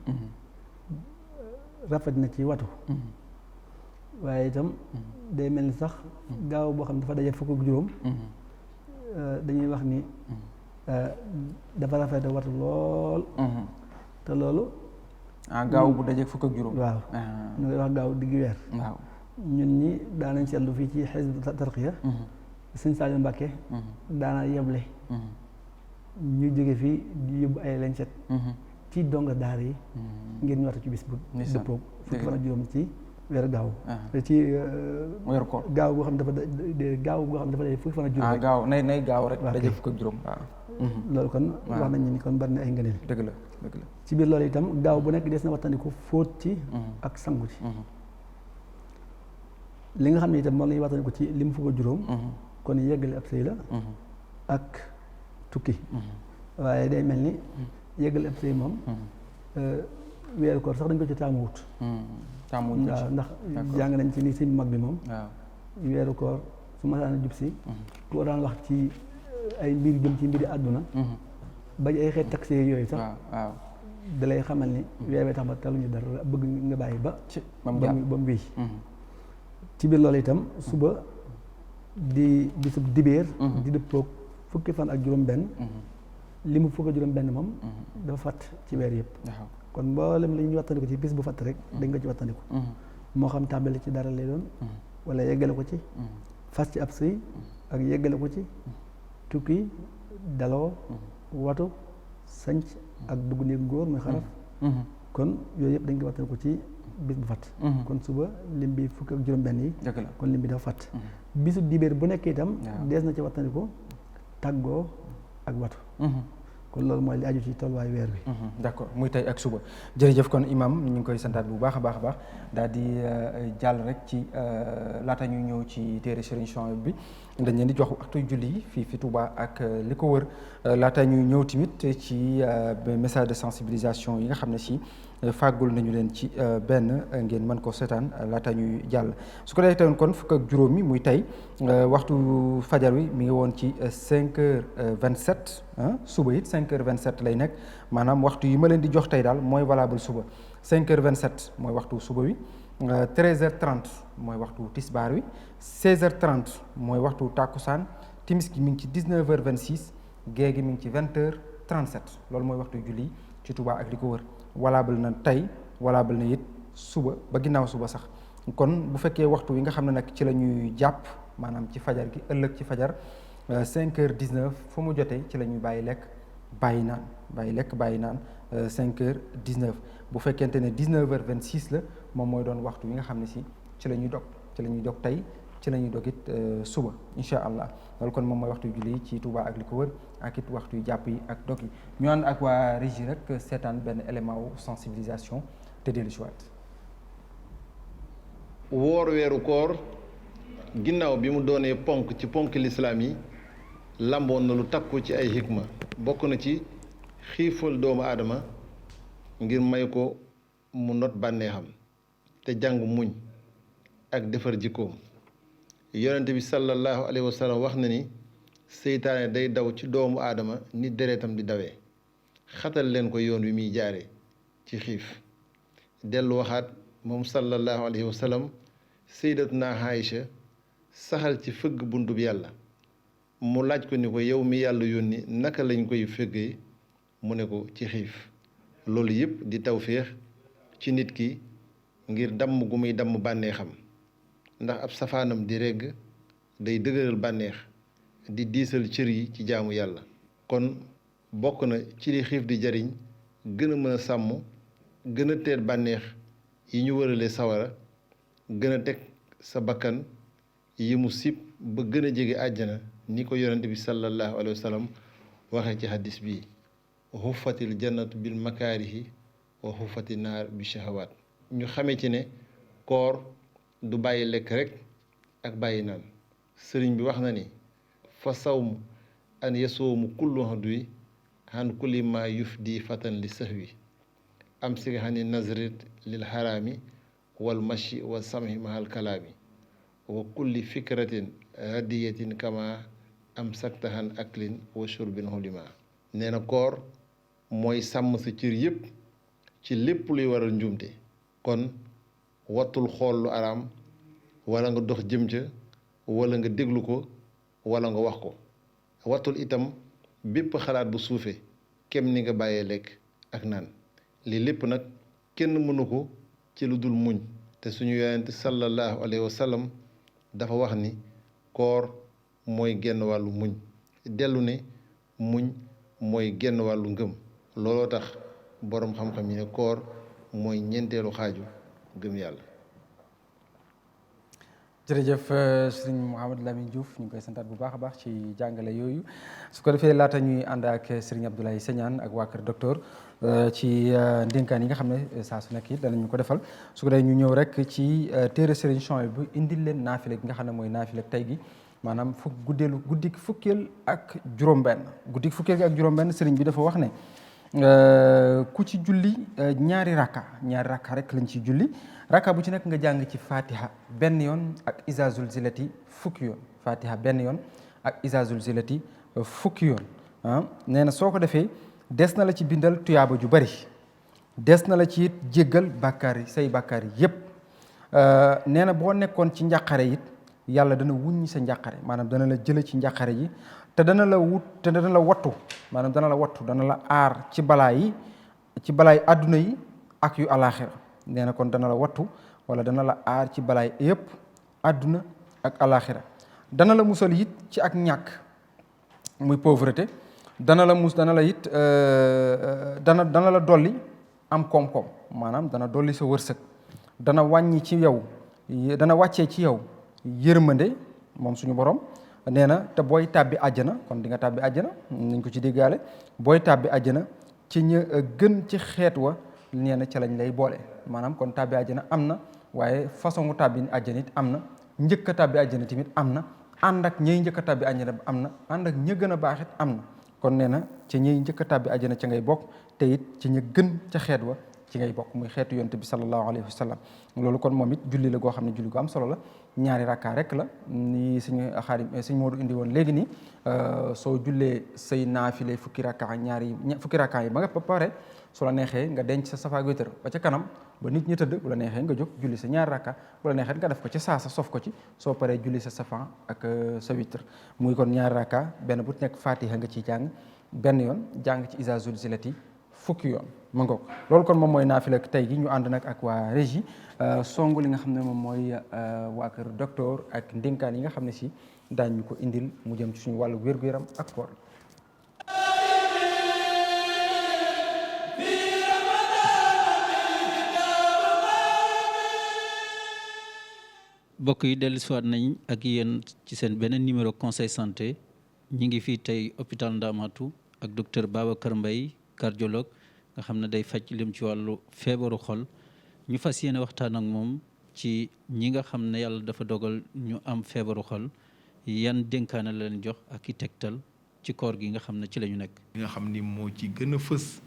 rafet na ci watu waaye itam day mel ni sax gaaw boo xam ne dafa daje fukk ak juróom dañuy wax ni dafa rafet watu lool te loolu gaaw bu daje fukk ak juróom waaw ñu koy wax gaaw diggu weer waaw ñun ñi daanañ seetlu fii ci Hizbut Tarqiyyah sëñ Saliou Mbacké daana yeble ñu jóge fii di yóbbu ay lañset ci donga daara yi ngir ñu watu ci bis bu dëppoo fukki fan ak juróom ci weer gaaw ci weeru koor gaaw boo xam ne gaaw boo xam ne dafa day fukki fan ak juróom gaaw nay gaaw rek daje fukk ak juróom waaw loolu kon wax nañu ni kon bari na ay ngëneel dëgg la dëgg la ci biir loolu itam gaaw bu nekk des na wattandiku fóot ci ak sangu ci li nga xam ne itam moom la ñuy wattandiku ci lim fukk ak juróom kon yeggale ab sëy la ak tukki waaye day mel ni yeggale ab sëy moom weeru koor sax dañ ko ci taamuwut waaw ndax jàng nañ ci ni si mag bi moom weeru koor su ma daan jub si ku daan wax ci ay mbir jëm ci mbiri àdduna ba ay xeet taxi yooyu sax da lay xamal ni weer wee tax ba taluñu dara bëgg nga bàyyi ba mu wéy ci biir loolu itam suba di bisub dibéer di dëppoog fukki fan ak juróom benn li mu fukk ak juróom benn moom dafa fatt ci weer yëpp kon mboolem li ñu wattandiku ci bis bu fatt rek dañ ko ci wattandiku moo xam tàmbali ci dara lay doon wala yeggale ko ci fas ci ab sëy ak yeggale ko ci tukki daloo watu sanc ak dugg néeg góor muy xaraf kon yooyu yëpp dañ ko wattandiku ci bis bu fatt kon suba lim bi fukk ak juróom benn yi kon lim bi dafa fatt bisu dibéer bu nekk itam dees na ci wattandiku tàggoo ak watu kon loolu mooy li aju ci tolluwaayu weer bi d'accord muy tey ak suba jërëjëf kon imam ñu ngi koy santaat bu baax a baax a baax daal di jàll rek ci laata ñu ñëw ci téere Serigne Souhaïbou bi dañ leen di jox waxtu julli yi fii fi Touba ak li ko wër laata ñuy ñëw tamit ci message de sensibilisation yi nga xam ne si fàggul nañu leen ci benn ngeen mën ko seetaan laata ñuy jàll su ko defee kon fukk ak juróom mi muy tey waxtu fajar wi mi ngi woon ci 5h27 suba it 5h27 lay nekk maanaam waxtu yi ma leen di jox tey daal mooy valable suba 5h27 mooy waxtu suba wi 13h30 mooy waxtu tisbaar wi 16h30 mooy waxtu tàkkusaan timis gi mi ngi ci 19h26 gée gi mi ngi ci 20h37 loolu mooy waxtu julli ci Touba ak li ko wër valable na tey valable na it suba ba ginnaaw suba sax kon bu fekkee waxtu wi nga xam ne nag ci la ñuy jàpp maanaam ci fajar gi ëllëg ci fajar 5h19 fu mu jotee ci la ñuy bàyyi lekk bàyyi naan bàyyi lekk bàyyi naan 5h19 bu fekkente ne 19h26 la moom mooy doon waxtu wi nga xam ne si ci la ñuy dog tey ci la ñuy dog it suba incha allah loolu kon moom mooy waxtu julli ci Touba ak li ko wër ak it waxtu jàpp yi ak dog yi ñu ànd ak waa régie rek seetaan benn élément wu sensibilisation te dellu si waat woor weeru koor ginnaaw bi mu doonee ponk ci ponk lislaam yi lamboon na lu takku ci ay hikma bokk na ci xiifal doomu aadama ngir may ko mu not bànneexam te jàng muñ ak defar jikkoom yonente bi sallallahu alayhi wa sallam wax na ni seytaane day daw ci doomu aadama ni deretam di dawee xatal leen ko yoon wi muy jaare ci xiif dellu waxaat moom sallallahu alayhi wa sallam sayyidatuna Aïcha saxal ci fëgg buntub yàlla mu laaj ko ni ko yow mi yàlla yónni naka lañ koy fëggee mu ne ko ci xiif loolu yëpp di tawféex ci nit ki ngir damm gu muy damm bànneexam ndax ab safaanam di regg day dëgëral bànneex di diisal cër yi ci jaamu yàlla kon bokk na ci li xiif di jariñ gën a mën a sàmm gën a teet bànneex yi ñu wëralee sawara gën a teg sa bakkan yi mu sib ba gën a jege àjjana ni ko yonente bi sallallahu alayhi wa sallam waxee ci hadis bi xuffatil jannatu bil makaarihi wa xuffati naar bi shahawaat ñu xamee ci ne koor du bàyyi lekk rek ak bàyyi naan sëriñ bi wax na ni fa sawmu an yasoomu kullu haduy han kulli ma yufdi fatan li sahwi am si hani nazrit lil harami wal mashi wa samhi mahal kalaami wa kulli fikratin hadiyatin kama am saktahan aklin wa shurbin hulima nee na koor mooy sàmm sa cër yépp ci lépp luy waral njuumte kon wattul xool lu araam wala nga dox jëm ca wala nga déglu ko wala nga wax ko wattul itam bépp xalaat bu suufe kem ni nga bàyyee lekk ak naan lii lépp nag kenn mënu ko ci lu dul muñ te suñu yonent sallallahu alayhi wa sallam dafa wax ni koor mooy genn wàllu muñ dellu ne muñ mooy genn wàllu ngëm looloo tax boroom xam-xam yi ne koor mooy ñeenteelu xaaju gëm yàlla. jërëjëf sëriñ Mouhamadou Lamine Diouf ñu ngi koy santaat bu baax a baax ci jàngale yooyu su ko defee laata ñuy ànd ak sëriñ Abdoulaye Segnane ak waa Kër Docteur ci ndénkaan yi nga xam ne saa su nekk it danañu ko defal su ko defee ñu ñëw rek ci téere sëriñ Souhaïbou bu indil leen naafile gi nga xam ne mooy naafile tey gi maanaam guddik fukkeel ak juróom-benn guddik fukkeel ak juróom-benn sëriñ bi dafa wax ne ku ci julli ñaari rakka rek lañ ci julli rakka bu ci nekk nga jàng ci fatiha benn yoon ak iza zulzilati fukki yoon fatiha benn yoon ak iza zulzilati fukki yoon nee na soo ko defee des na la ci bindal tuyaaba ju bari des na la ci it jéggal bàkkaar yi say bàkkaar yi yépp nee na boo nekkoon ci njàqare it yàlla dana wuññi sa njàqare maanaam dana la jële ci njàqare yi te dana la wattu maanaam dana la aar ci balaa yi àdduna yi ak yu alaaxira nee na kon dana la wattu wala dana la aar ci balaay yépp àdduna ak alaaxira dana la musal it ci ak ñàkk muy pauvreté dana la dolli am koom-koom maanaam dana dolli sa wërsëg dana wàccee ci yow yërmande moom suñu borom nee na te booy tàbbi àjjana kon di nga tàbbi àjjana nañ ko ci déggaale booy tàbbi àjjana ci ña gën ci xeet wa nee na ca lañ lay boole maanaam kon tàbbi àjjana am na waaye façon gu tàbbi àjjana it am na njëkk a tàbbi àjjana tamit am na ànd ak ñey njëkk a tàbbi àjjana am na ànd ak ña gën a baax it am na kon nee na ca ñey njëkk a tàbbi àjjana ca ngay bokk te it ci ña gën ca xeet wa ci ngay bokk muy xeetu yonte bi sallallahu alayhi wa sallam loolu kon moom it julli la goo xam ne julli gu am solo la ñaari rakka rek la ni sëñ Modou indi woon léegi nii soo jullee say naafile fukki rakka yi ba nga pare su la neexee nga denc sa safa ak witr ba ca kanam ba nit ñi tëdd bu la neexee nga jóg julli sa ñaari rakka bu la neexee nga def ko ca saa sa sof ko ci soo paree julli sa safa ak sa witr muy kon ñaari rakka benn bu nekk fatiha nga ciy jàng benn yoon jàng ci iza zulzilati fukki yoon ma ngoog loolu kon moom mooy naafila tey gi ñu ànd nag ak waa régie songu li nga xam ne moom mooy waa Kër Docteur ak ndénkaan yi nga xam ne si daañu ko indil mu jëm ci suñu wàllu wér-gu-yaram ak koor mbokk yi dellu siwaat nañ ak yéen ci seen beneen numéro conseil santé ñi ngi fii tey hôpital Ndamatou ak docteur Babacar Mbaye cardiologue nga xam ne day faj lim ci wàllu feebaru xol ñu fas yéene waxtaan ak moom ci ñi nga xam ne yàlla dafa dogal ñu am feebaru xol yan dénkaane la leen jox ak i tegtal ci koor gi nga xam ne ci la ñu nekk. li nga xam ni moo ci gën a fës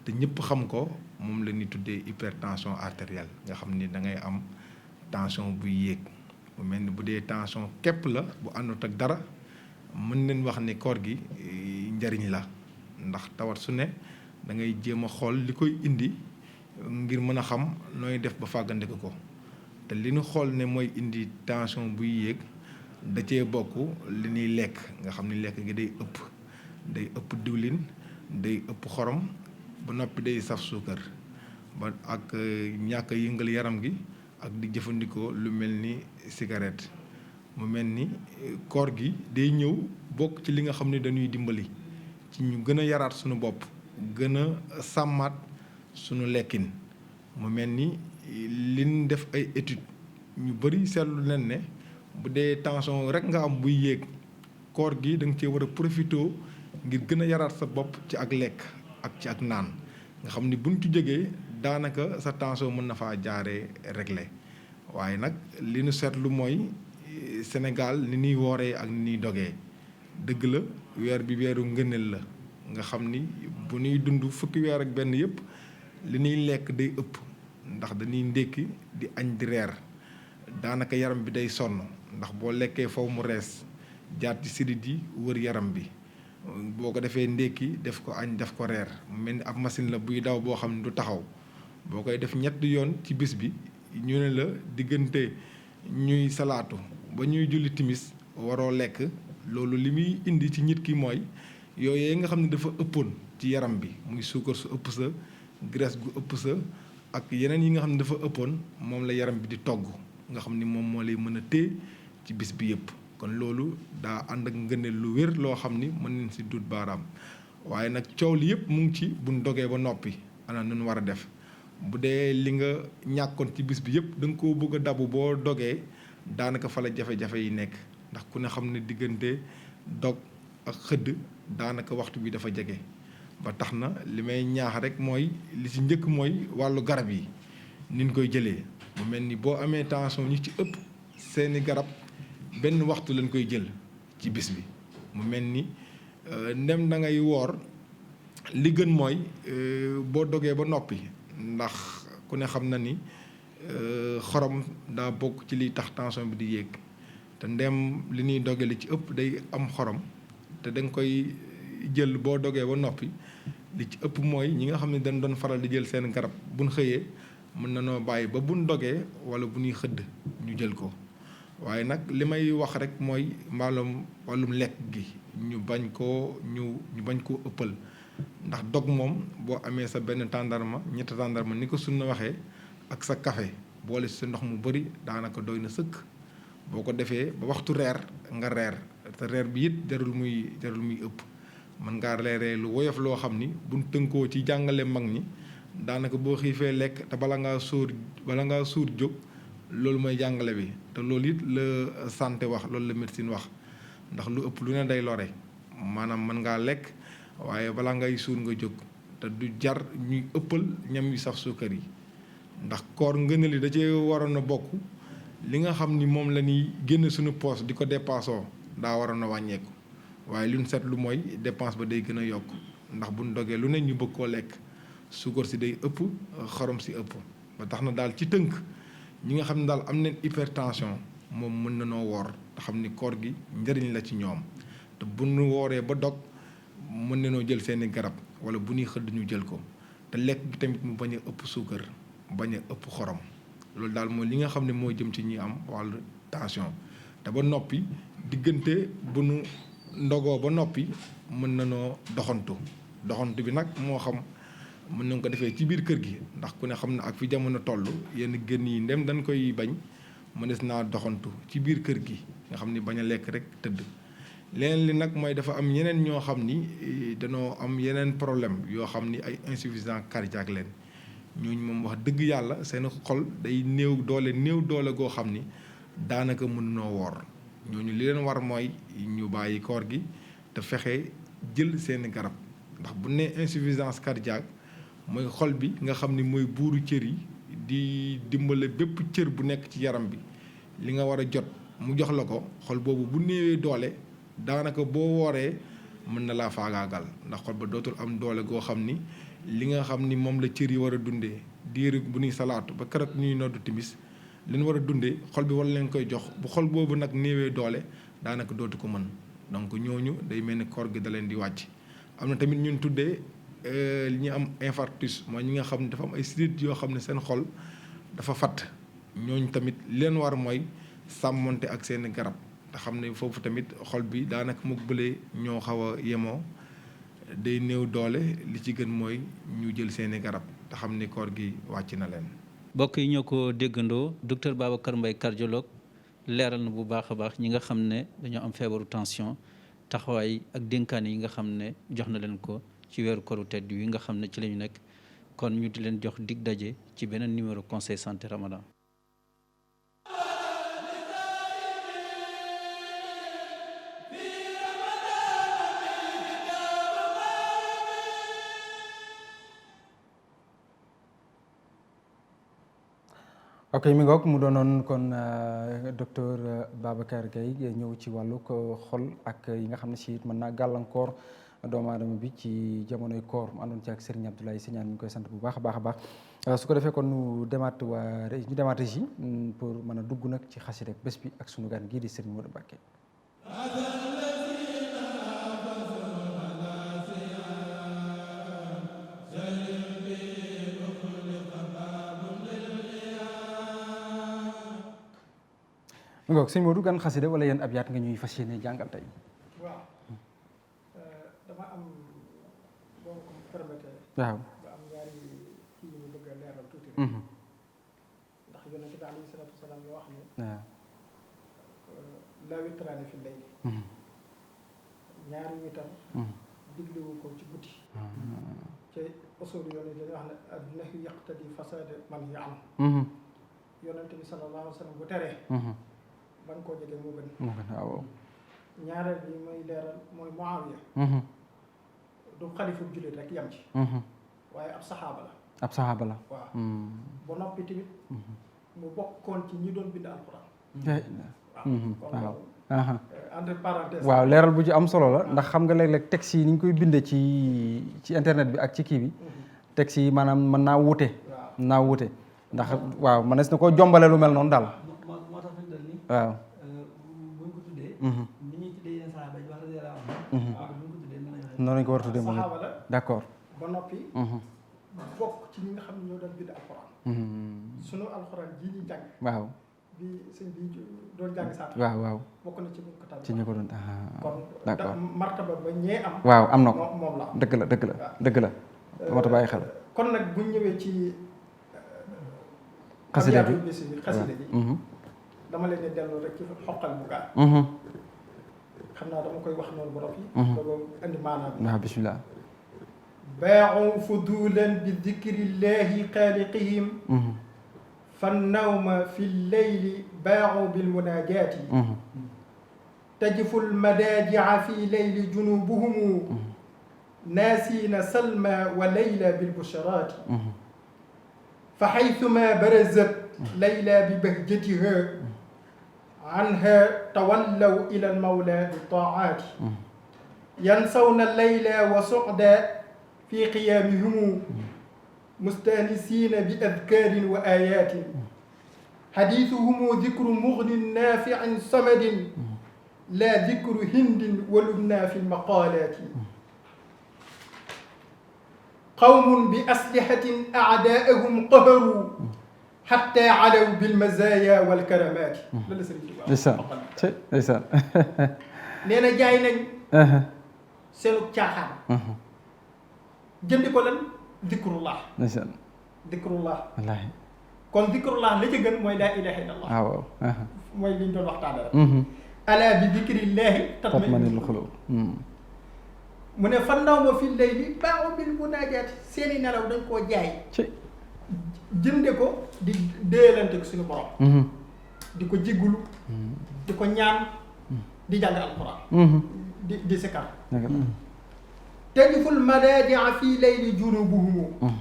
te ñëpp xam ko moom la ñuy tuddee hypertension artérielle nga xam ni da ngay am tension buy yéeg mu mel ni bu dee tension képp la bu àndut ak dara mën nañ wax ne koor gi njariñ la ndax tawat su ne da ngay jéem a xool li koy indi ngir mën a xam nooy def ba fàggandiku ko te li ñu xool ne mooy indi tension buy yéeg da cee bokk li ñuy lekk nga xam ni lekk gi day ëpp diwlin day ëpp xorom ba noppi day saf suukar ba ak ñàkk yëngal yaram gi ak di jëfandikoo lu mel ni cigarette mu mel ni koor gi day ñëw bokk ci li nga xam ne dañuy dimbali ci ñu gën a yaraat suñu bopp gën a sàmmaat suñu lekkin mu mel ni liñ def ay étude ñu bëri seetlu leen ne bu dee tension rek nga am buy yéeg koor gi da nga cee war a profité ngir gën a yaraat sa bopp ci ak lekk ak ci ak naan nga xam ni buñ ci jógee daanaka sa tension mën na faa jaaree réglé waaye nag li ñu seetlu mooy Sénégal ni ñuy wooree ak ni ñuy dogee dëgg la weer bi weeru ngëneel la nga xam ni bu ñuy dund fukki weer ak benn yëpp li ñuy lekk day ëpp ndax dañuy ndékki di añ di reer daanaka yaram bi day sonn ndax boo lekkee faw mu rees jaar ci sidit yi wër yaram bi boo ko defee ndékki def ko añ def ko reer mu mel ni ab machine la buy daw boo xam ne du taxaw boo koy def ñetti yoon ci bis bi ñu ne la diggante ñuy salaatu ba ñuy julli timis waroo lekk loolu li muy indi ci nit ki mooy yooyu nga xam ne dafa ëppoon ci yaram bi muy suukar su ëpp sa graisse gu ëpp sa ak yeneen yi nga xam ne dafa ëppoon moom la yaram bi di togg nga xam ni moom moo lay mën a téye ci bis bi yëpp kon loolu daa ànd ak ngëneel lu wér loo xam ni mën nañ si dut baaraam waaye nag coow li yëpp mu ngi ci buñ dogee ba noppi ana nun war a def bu dee li nga ñàkkoon ci bis bi yëpp da nga koo bëgg a dabu boo dogee daanaka fa la jafe-jafe yi nekk ndax ku ne xam ne diggante dog ak xëdd daanaka waxtu bi dafa jege ba tax na li may ñaax rek mooy li ci njëkk mooy wàllu garab yi niñ koy jëlee mu mel ni boo amee tension ñi ci ëpp seeni garab benn waxtu lañ koy jël ci bis bi mu mel ni ndem da ngay woor li gën mooy boo dogee ba noppi ndax ku ne xam na ni xorom daa bokk ci liy tax tension bi di yéeg te ndem li ñuy doge li ci ëpp day am xorom te da nga koy jël boo dogee ba noppi li ci ëpp mooy ñi nga xam ne dañ doon faral di jël seen garab buñ xëyee mën na noo bàyyi ba buñ dogee wala bu ñuy xëdd ñu jël ko waaye nag li may wax rek mooy wàllum lekk gi ñu bañ koo ëppal ndax dog moom boo amee sa benn tàndarma ñetti tàndarma ni ko sunna waxee ak sa café boole si sa ndox mu bari daanaka doy na sëkk boo ko defee ba waxtu reer nga reer te reer bi it jarul muy ëpp mën ngaa reeree lu woyof loo xam ni buñ tënkoo ci jàngale mag ñi daanaka boo xiifee lekk te bala ngaa suur jóg loolu mooy jàngale bi te loolu it la santé wax loolu la médecine wax ndax lu ëpp lu ne day lore maanaam mën ngaa lekk waaye balaa ngay suur nga jóg te du jar ñuy ëppal ñam yu saf suukar yi ndax koor ngëneel yi da cee waroon a bokk li nga xam ni moom la ñuy génn suñu poos di ko dépensoo daa waroon a wàññeeku waaye li ñu seetlu mooy dépense ba day gën a yokk ndax buñ dogee lu ne ñu bëgg koo lekk suukar si day ëpp xorom si ëpp ba tax na daal ci tënk ñi nga xam ne daal am nañ hypertension moom mën na noo woor te xam ni koor gi njëriñ la ci ñoom te bu ñu wooree ba dog mën na noo jël seeni garab wala bu ñuy xëdd ñu jël ko te lekk gi tamit mu bañ a ëpp suukar bañ a ëpp xorom loolu daal mooy li nga xam ne moo jëm ci ñi am wàllu tension te ba noppi diggante bu nu ndogoo ba noppi mën na noo doxantu bi nag moo xam mën nañ ko defee ci biir kër gi ndax ku ne xam na ak fi jamono toll yenn gën yi ndem dañ koy bañ mënees naa doxantu ci biir kër gi nga xam ni bañ a lekk rek tëdd leneen li nag mooy dafa am ñeneen ñoo xam ni dañoo am yeneen problème yoo xam ni ay insuffisance cardiaque leen ñooñu moom wax dëgg yàlla seen xol day néew doole goo xam ni daanaka mën noo woor ñooñu li leen war mooy ñu bàyyi koor gi te fexe jël seeni garab ndax bu nee insuffisance cardiaque mooy xol bi nga xam ni mooy buuru cër yi di dimbale bépp cër bu nekk ci yaram bi li nga war a jot mu jox la ko xol boobu bu néewee doole daanaka boo wooree mën na laa faagaagal ndax xol ba dootul am doole goo xam ni li nga xam ni moom la cër yi war a dundee diir bu ñuy salaatu ba keroog ñuy noddu timis li ñu war a dundee xol bi wala leen koy jox bu xol boobu nag néewee doole daanaka dootu ko mën donc ñooñu day mel ni koor gi da leen di wàcc. am na tamit ñun tuddee li ñuy am infarctus mooy ñi nga xam ne dafa am ay sidit yoo xam ne seen xol dafa fatt ñooñu tamit li leen war mooy sàmmonte ak seeni garab te xam ne foofu tamit xol bi daanaka mook bële ñoo xaw a yemoo day néew doole li ci gën mooy ñu jël seeni garab te xam ni koor gi wàcc na leen. mbokk yi ñoo ko déggandoo docteur Babacar Mbaye cardiologue leeral na bu baax a baax ñi nga xam ne dañoo am feebaru tension taxawaay ak dénkaane yi nga xam ne jox na leen ko ci weeru koru tedd wi nga xam ne ci la ñu nekk kon ñu di leen jox dig daje ci beneen numéro conseil santé Ramadan. ok mi ngoog mu doonoon kon docteur Babacar Gaye ñëw ci wàllu ko xol ak yi nga xam ne si mën naa gàllankoor doomu aadama bi ci jamonoy koor mu àndoon ci ak Serigne Abdoulaye Sy ñu ngi koy sant bu baax a baax su ko defee kon ñu demaat régi pour mën a dugg nag ci xasida ak bés bi ak sunu gan gii di Serigne Modou Mbacké. mu ngoog sëñ Modou gan xasida wala yéen abyaat nga ñuy fas yéene jàngal tey. waaw dama am boo ko permettre. waaw ba am ñaari kii yu ñu bëgg a leeral tuuti rek. ndax yonent bi alayhi salaatu wa salaam yoo wax ne. waaw laa witraani fi layl. ñaari witar. diglewu ko ci guddi. te usul yoon yi dañuy wax ne an-nahyu yaqtadi fasaada man ya'lam. yonent bi sallallahu alayhi wa sallam bu teree. ban koo jege moo gën. moo gën waaw. ñaareel bi muy leeral mooy Muawiya. du xalifu jullit rek yam ci. waaye ab saxaaba la. ab saxaaba la. waaw ba noppi tamit. mu bokkoon ci ñi doon bind alxuraan. waaw. entre parenthèses. waaw leeral bu ci am solo la ndax xam nga léeg-léeg texte yi ni ñu koy bindee ci internet bi ak ci kii bi. texte yi maanaam mën naa wute. naa wute ndax waaw mënees na koo jombale lu mel noonu daal. moo tax fi mu toll nii. waaw. buñ ko tuddee. ni ñuy tuddee yeneen saxaaba yi wax dëgg yàlla am. buñ ko tuddee noonu lañ ko war a tuddee moom saxaaba la. d'accord. ba noppi. bokk ci ñi nga xam ne ñoo doon bind alxuraan. sunu alxuraan jii ñuy jàng. waaw. bi sëñ bi doon jàng saat. waaw. bokk na ci ñu ko tànn. ci ñu ko doon kon d'accord martaba ba ñee am. waaw am na ko moom la dëgg la dëgg la moo tax bàyyi xel. kon nag buñ ñëwee ci. xasida bi xasida bi dama leen di dellu rek ci xoqal bu gaal. xam naa dama koy wax noonu ba noppi. loolu andi maanaam bi. waaw bismillah. baaxu fudulan bi dikrillahi xaaliqihim. fannawma fi lleyli baaxu bilmunaajaati. tajifu lmadaajica fi leyli junubuhumu. naasiina salma wa layla bilbusharaati. فحيثما برزت ليلى ببهجتها عنها تولوا إلى المولى بالطاعات ينسون الليل وسعدا في قيامهم مستانسين بأذكار وآيات حديثهم ذكر مغن نافع صمد لا ذكر هند ولبنى في المقالات قوم بأسلحة أعداءهم قهروا حتى علوا بالمزايا والكرامات. ndeysaan ndeysaan. nee na jaay nañ. seenu caaxaan. jëndi ko lan dikrullah. ndeysaan. dikrullah. wallaahi. kon dikrullah la ca gën mooy laa ilaaha illallah. waaw. mooy li ñu doon waxtaane rek. alaa bi dikrillahi tatma'innul quluub. mu ne fan ndaw ma fi layli baaxu bil munaajaati seeni nelaw dañ koo jaay. jënde ko di déelante suñu borom. di ko jéggulu di ko ñaan di jàng alquran. di sikar. tajiful madaaji'a fi layli junubuhum.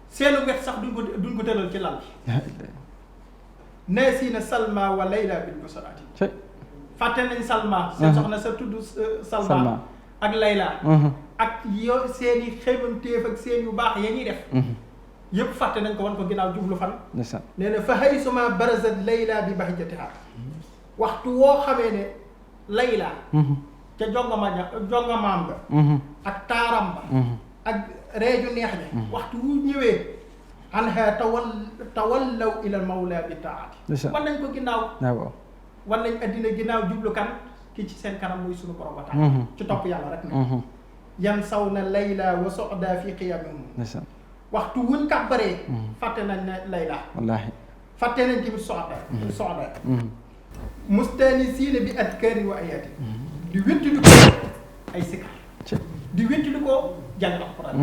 seenu wet sax duñ ko tëral ci lal bi. naasiina salma wa layla bil busaraati. fàtte nañ salma. seen soxna sa tudd salma. ak layla ak yo seeni xeebanteef ak seen yu baax ya ñuy def yëpp fàtte nañ ko wan ko ginnaaw jublu fan nee na fa haysuma barazat layla bi bahjatiha waxtu woo xamee ne layla ca jongamaam ga ak taaram ba ak reeju neex ne waxtu wu ñëwee anha tawallaw ila al mawla bi taati wan nañ ko ginnaaw wan nañ addina ginnaaw jublu kan ki ci seen kanam muy sunu borom wa taala ci topp yàlla rek na yan saw na layla wa soda fi qiyamihum waxtu wuñ kàbbaree fàtte nañ ne layla wallaahi fàtte nañ tamit soda mustanisiina bi adkaari wa ayaati di wéttali ko ay sikar di wéttali ko jàng alquran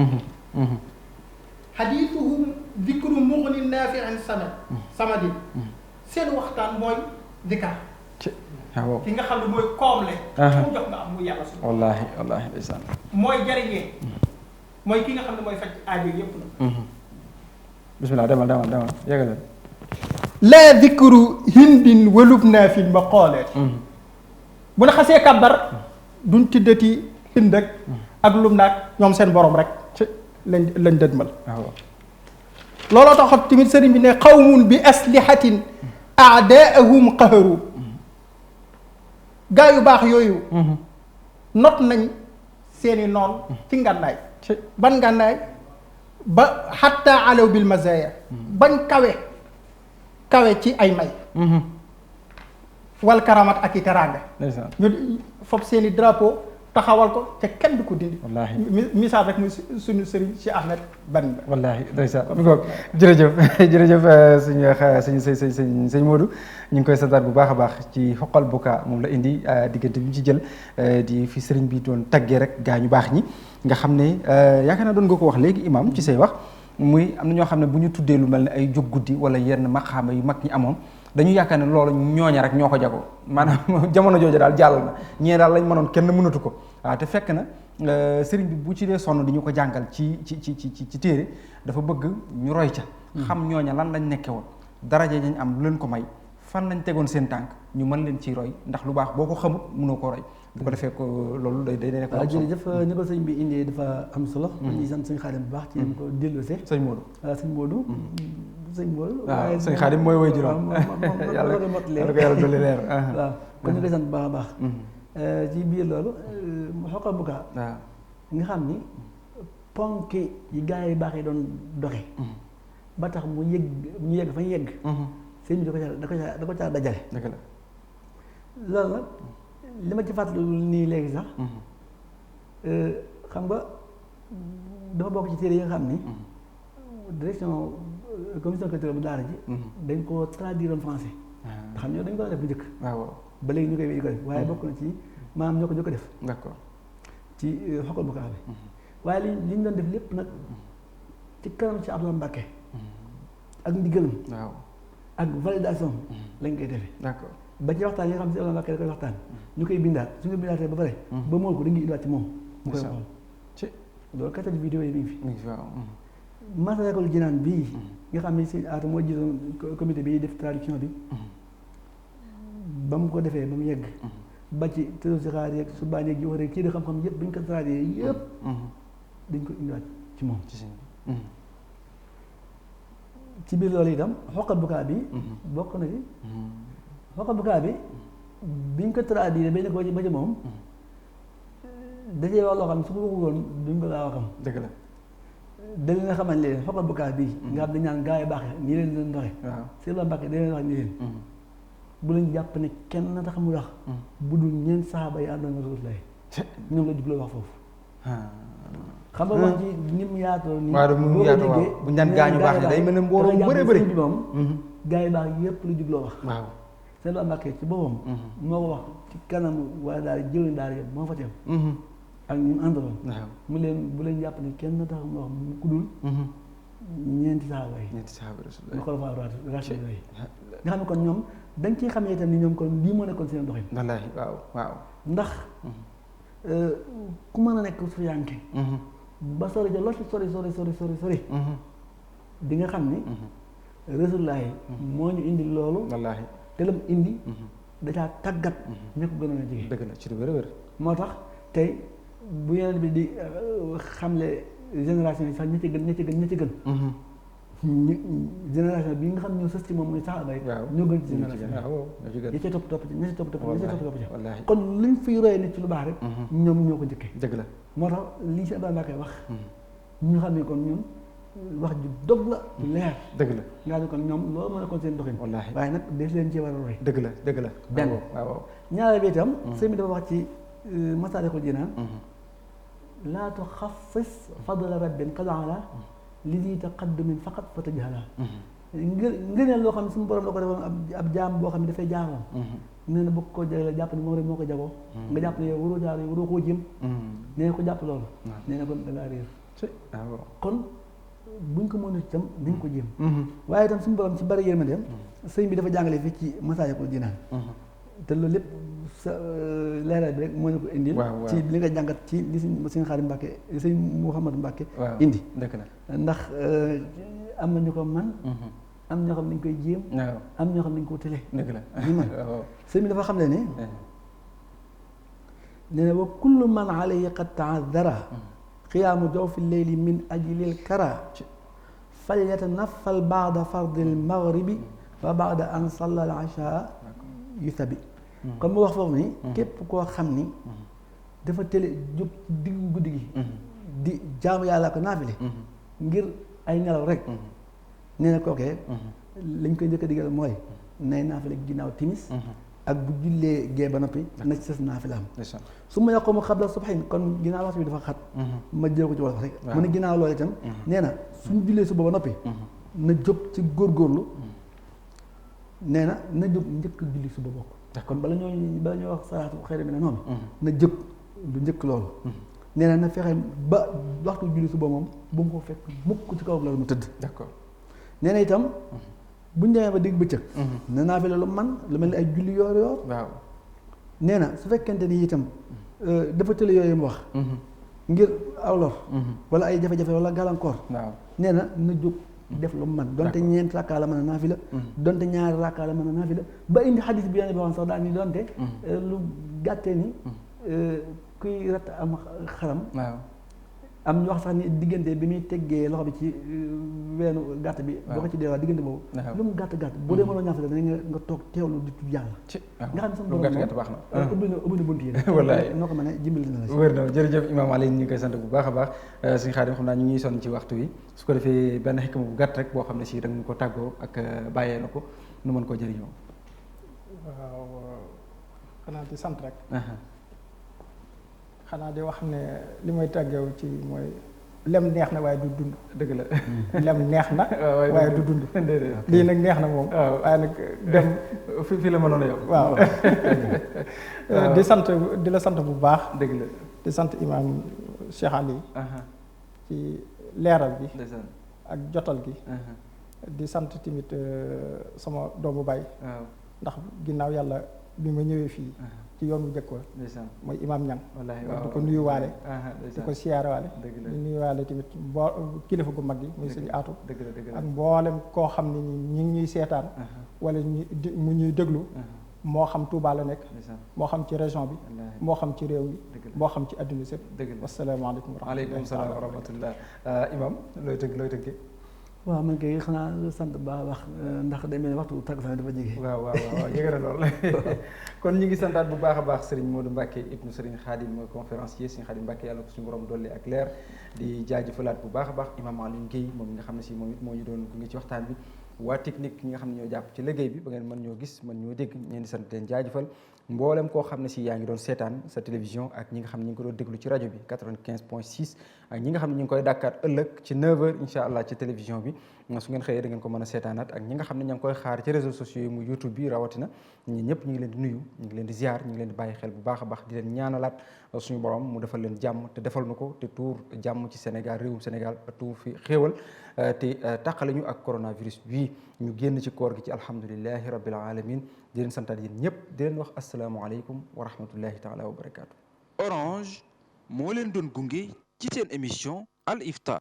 xadiisuhum dikru mughni naafi'in samadi seen waxtaan mooy dikar waaw ki nga xam ne mooy koomle. mu jox nga am muy yàlla suñu. wallaahi wallaahi ndeysaan. mooy jariñee. mooy ki nga xam ne mooy faj aajo yëpp la. bismillah demal yegale. laa dikru hindin wa lubna fi maqaalaat. bu na xasee kàbbar duñ tiddati hind ak lubna ak ñoom seen borom rek. lañ dëdmal. waaw looloo tax tamit sëriñ bi ne qawmun bi aslihatin aadaahum qaharu gaa yu baax yooyu not nañ seeni noon ci ngànnaay ban ngànnaay ba xatta alaw bil mazaya bañ kawe ci ay may wal karamat ak i teraanga ñu fopp seeni drapeau taxawal ko te kenn du ko dindi. wallaahi misaal rek muy suñu sëriñ si Ahmed Bamba. wallaahi ndeysaan mi ko jërëjëf sëñ Modou ñu ngi koy santaat bu baax a baax ci xoqal buka moom la indi diggante bi ñu ci jël di fi sëriñ bi doon taggee rek gaa ñu baax ñi nga xam ne yaakaar naa doon nga ko wax léegi imam ci say wax muy am na ñoo xam ne bu ñu tuddee lu mel ne ay jóg guddi wala yenn maqaama yu mag ñi amoon dañu yaakaar ne loolu ñooña rek ñoo ko jagoo maanaam jamono jooju daal jàll na ñee daal lañ mënoon kenn mënatu ko waaw te fekk na sëriñ bi bu ci dee sonn di ñu ko jàngal ci téere dafa bëgg ñu roy ca xam ñooña lan lañ nekke woon daraja dañ am lu leen ko may fan lañ tegoon seen tànk ñu mën leen ciy roy ndax lu baax boo ko xamut mënoo ko roy bu ko defee ko loolu day nekk waaw jërëjëf ni ko sëñ bi indee dafa am solo ñu sant sëñ Xaadim bu baax ci yéen ko delloosee sëñ Modou waaw sëñ Modou waaw sëñ Xaadim mooy woy juróom yàlla ko yàlla dolli leer waaw kon ñu koy sant bu baax a baax ci biir loolu xoqal buka waaw nga xam ni ponk yi gars yi baax yi doon doxe ba tax mu yegg fa ñu yegg sëñ bi da ko caa dajale dëgg la loolu nag li ma ci fàttali nii léegi sax xam nga dafa bokk ci téere yi nga xam ni direction commission culturelle bu daara ji dañ ko traduire en français xam ñoo dañ ko def bu njëkk waaw ba léegi ñu koy ko def waaye bokk na ci maanaam ñoo ko jëkk def d'accord ci xoqal bukaa bi waaye li ñu doon def lépp nag ci kanam ci Abdoulaye Mbacké ak ndigalam waaw ak validation lañ koy defee d'accord ba ci waxtaan yi nga xam ne si Abdoulaye Mbacké da koy waxtaan ñu koy bindaat suñu ko bindaatee ba pare ba mool ko dañuy indiwaat ci moom mu koy xool loolu kaset vidéo yi mi ngi fi Massalikul Jinaan bii nga xam ne si aata moo jiitoon comité bi def traduction bi ba mu ko defee ba mu yegg ba ci tëso si xaar yeeg su baa yeeg ji wax rek kii di xam-xam yëpp bu ñu ko traduire yëpp dañ ko indiwaat ci moom ci biir loolu itam xoqal bukaa bi bokk na ci xoqal bukaa bi biñ ko traduire ba nekk ba ci moom dajee wax loo xam ne su ko waxul woon duñ ko gaaw a xam dëgg la da leen xamal leen xoqal bukaa bii nga xam dañ naan gaa yi baax nii leen doon doxe Sëñ Ba Mbàkke da leen wax ni leen bu leen jàpp ne kenn tax mu wax bu dul ñeent saxaaba yi àndoon ak Rasulullah ñoom la jubloo wax foofu xam nga wax ci ni mu yaatoo nii waaw mu yaatoo waaw bu ñu daan gaañu baax ne day mel ne mbooloo mu bëri bëri bi moom gaa yi baax yëpp la jubloo wax waaw Sëñ Ba Mbàkke ci boppam moo ko wax ci kanam waa daal jëwriñ daal yëpp moo fa teew ak ñu àndaloon mu leen bu leen jàpp ne kenn tax mu wax mu kuddul ñeenti saxaaba yi ñu xool fa rachid yooyu nga xam ne kon ñoom dañ ciy xamee itam ni ñoom kon lii moo nekkoon seen doxin wallaahi waaw ndax ku mën a nekk su yanke ba sori ja lool sori di nga xam ni Rasulullah moo ñu indi loolu wallaahi te lam indi da caa tàggat ña ko gënoon a jege dëgg la ci lu wér moo tax tey bu yeneen bi di xamle génération yi sax ña ci gën génération bi nga xam ñoo sës ci moom mooy saxaaba yi ñoo gën ci génération yi ca topp ña ci topp ca kon luñ fiy royee nit ci lu baax rek ñoom ñoo ko njëkkee dëgg la moo tax lii si Abdoulaye Mbacké wax ñu xam ne kon ñun wax ju dog la leer dëgg la nga xam ne kon ñoom loolu moo nekkoon seen doxin waaye nag des leen ci war a roy dëgg la benn ñaareel bi itam sëñ bi dafa wax ci Masaalikul Jinaan laa tuxassis fadla rabbin qad ala li di taqaddumin faqat fa tajhala ngëneel loo xam ne suñu borom la ko defoon ab jaam boo xam ne dafay jaaroon nee na bu ko jaglee jàpp ne moom rek moo ko jagoo nga jàpp ne yow waroo jaar waroo koo jëm nee na ko jàpp loolu nee na kon da ngaa réer kon buñ ko mën a itam nañ ko jéem waaye itam suñu borom ci bari yërmandeem sëñ bi dafa jàngale fii ci Masaalikul Jinaan te loolu lépp sa leeral bi rek moo ñu ko indil ci li nga jàngat ci li sëñ Xaadim Mbàkke sëñ Mouhamadou Mbàkke indi dëgg la ndax am na ñu ko man am ñoo xam ne dañ koy jéem am ñoo xam ne dañ ko tële dëgg la ñu man sëñ bi dafa xam ne nee na wa kullu man alayhi qad ta'azzara qiyaamu jawfi leyli min ajlil kara falyatanaffal ba'da fardil maghribi wa ba'da an salla al-isha yusabi kon mu wax foofu ni képp koo xam ni dafa télé jóg ci diggu guddi gi di jaamu yàlla ko naafile ngir ay nelaw rek nee na kookee lañ koy njëkk a digal mooy nay naafile ginnaaw timis ak bu jullee gee ba noppi na ci sës naafilaam su ma yokk mu xabla subhin kon ginnaaw waxtu bi dafa xat ma jël ko ci wolof rek mu ne ginnaaw loolu itam nee na suñu jullee suba ba noppi na jóg ci góorgóorlu nee na jóg njëkk julli suba bokk kon bala ñoo wax salaatu xëy bi ne noonu na jóg du njëkk loolu nee na fexe ba waxtu julli suba moom bu mu ko fekk mukk ci kaw loolu mu tëdd d'accord nee na itam buñ demee ba digg bëccëg nee naa fi lu man lu mel ni ay julli yoor waaw nee na su fekkente ni itam dafa tële yooyu mu wax ngir aw lor wala ay jafe-jafe wala gàllankoor waaw nee na jóg def lu mu man donte ñeent rakkaa la mën a naafila donte ñaari rakkaa la mën a naafila ba indi xadis bi yenn bi waxoon sax daal ni donte lu gàttee ni kuy rat am xaram waaw am ñu wax sax ni diggante bi muy teggee loxo bi ci weenu gàtt bi boo ko ci deewaa diggante boobu lu mu gàtt gàtt boo dee mënoo ñaafale dana nga toog teewlu di tudd yàlla nga xam ne sama borom gàtt baax na ubbi na bunt yi wallaay noo ko mën a jimbali na la wér na jërëjëf Imam Ali ñu ngi koy sant bu baax a baax suñu Xaadim xam naa ñu ngi sonn ci waxtu wi su ko defee benn xikma bu gàtt rek boo xam ne si da nga ko tàggoo ak bàyyee na ko nu mën koo jëriñoo waaw xanaa di sant rek xanaa di wax ne li may tàggeew ci mooy lem neex na waaye du dund. dëgg la lem neex na waaye du dund. lii nag neex na moom. waaye nag dem fi la mënoon a yow. waaw di la sant bu baax. dëgg la di sant imaam Cheikh Ali ci leeral bi ak jotal gi. di sant tamit sama doomu baay. ndax ginnaaw yàlla bi ma ñëwee fii. ci yoon bu njëkk wa mooy imaam ñang di ko nuyuwaale di ko siyaarewaale di nuyuwaale tamit kilifa gu mag gi muy sëñ aatu ak mboolem koo xam ne ñi ngi ñuy seetaan wala mu ñuy déglu moo xam Touba la nekk moo xam ci région bi moo xam ci réew mi moo xam ci adduna sépp wasalaamaaleykum wa rahmatullah imam looy tëgg waaw man kay xanaa sant baax wax ndax day mel ni waxtu tàggatoo dafa jege. waaw jege na lool kon ñu ngi santaat bu baax a baax Serigne Modou Mbacke ibnu Serigne Khadim conférencier Serigne Khadim Mbacke yàlla ko suñu borom dolli ak leer di jaajëfalaat bu baax a baax imam Alioune Guèye moom mi nga xam ne si moom it moo ñu doon gunge ci waxtaan bi waa technique ñi nga xam ne ñoo jàpp ci liggéey bi ba ngeen mën ñoo gis mën ñoo dégg ñeen di sant leen jaajëfal mboolem koo xam ne si yaa ngi doon seetaan sa télévision ak ñi nga xam ne ñi ngi ko doon déglu ci rajo bi 95.6 ak ñi nga xam ne ñi ngi koy dàkkaat ëllëg ci 9h incha allah ci télévision bi su ngeen xëyee da ngeen ko mën a seetaanaat ak ñi nga xam ne ña ngi koy xaar ci réseaux sociaux yi mu YouTube bi rawatina ñi ñëpp ñu ngi leen di nuyu ñu ngi leen di ziar ñu ngi leen di bàyyi xel bu baax a baax di leen ñaanalaat suñu borom mu defal leen jàmm te defal nu ko te tuur jàmm ci Sénégal réewum Sénégal tuur fi xéewal te tàqale ñu ak coronavirus bii ñu génn ci koor gi ci alhamdulillahi rabbil alamin di leen santaat yéen ñëpp di leen wax asalaamualeykum wa rahmatullahi taala wa barakaatu. Orange moo leen doon gunge ci seen émission Al Iftar.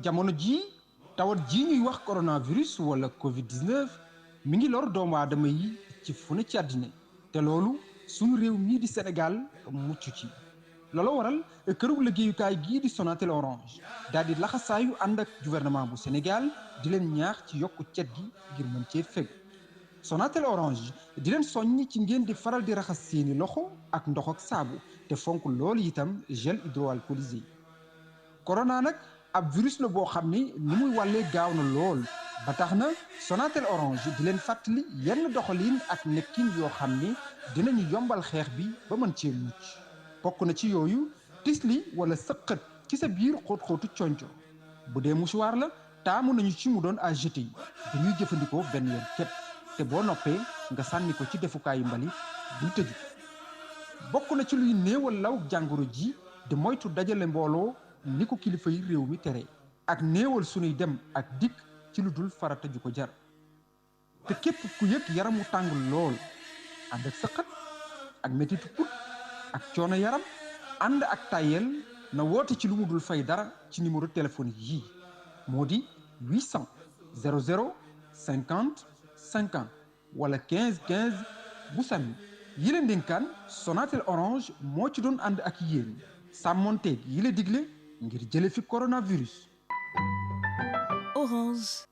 jamono jii tawat ji ñuy wax coronavirus wala Covid-19 mi ngi lor doomu aadama yi ci fu ne ci àddina te loolu suñu réew mii di Sénégal mucc ci loolu waral këru liggéeyukaay gii di Sonatel Orange daal di laxasaayu ànd ak gouvernement bu Sénégal di leen ñaax ci yokku cet gi ngir mën cee fegu Sonatel Orange di leen soññ ci ngeen di faral di raxas seeni loxo ak ndox ak saabu te fonk loolu itam gel hydroalcoolisé corona nag ab virus la boo xam ni muy wàllee gaaw na lool ba tax na Sonatel Orange di leen fàttali yenn doxalin ak nekkin yoo xam ni dinañu yombal xeex bi ba mën cee mucc bokk na ci yooyu tisli wala sëqët ci sa biir xóot-xóotu conco bu dee mouchoir la taamu nañu ci mu doon à jeter yi dañuy jëfandikoo benn yoon képp te boo noppee nga sànni ko ci defukaayu mbalit buy tëju bokk na ci luy néewal law jàngoro ji di moytu dajale mbooloo ni ko kilifa yi réew mi tere ak néewal sunuy dem ak dikk ci lu dul farata ju ko jar te képp ku yëg yaramu tàng lool ànd ak sëqat ak metitu put ak coono yaram ànd ak tayel na woote ci lu mu dul fay dara ci numéro téléphone yii moo di 800 00 50 50 wala 15 15 bu sànni yi leen dénkaan Sonatel Orange moo ci doon ànd ak yéen sàmmonteeg yi la digle ngir jële fi coronavirus. Orange.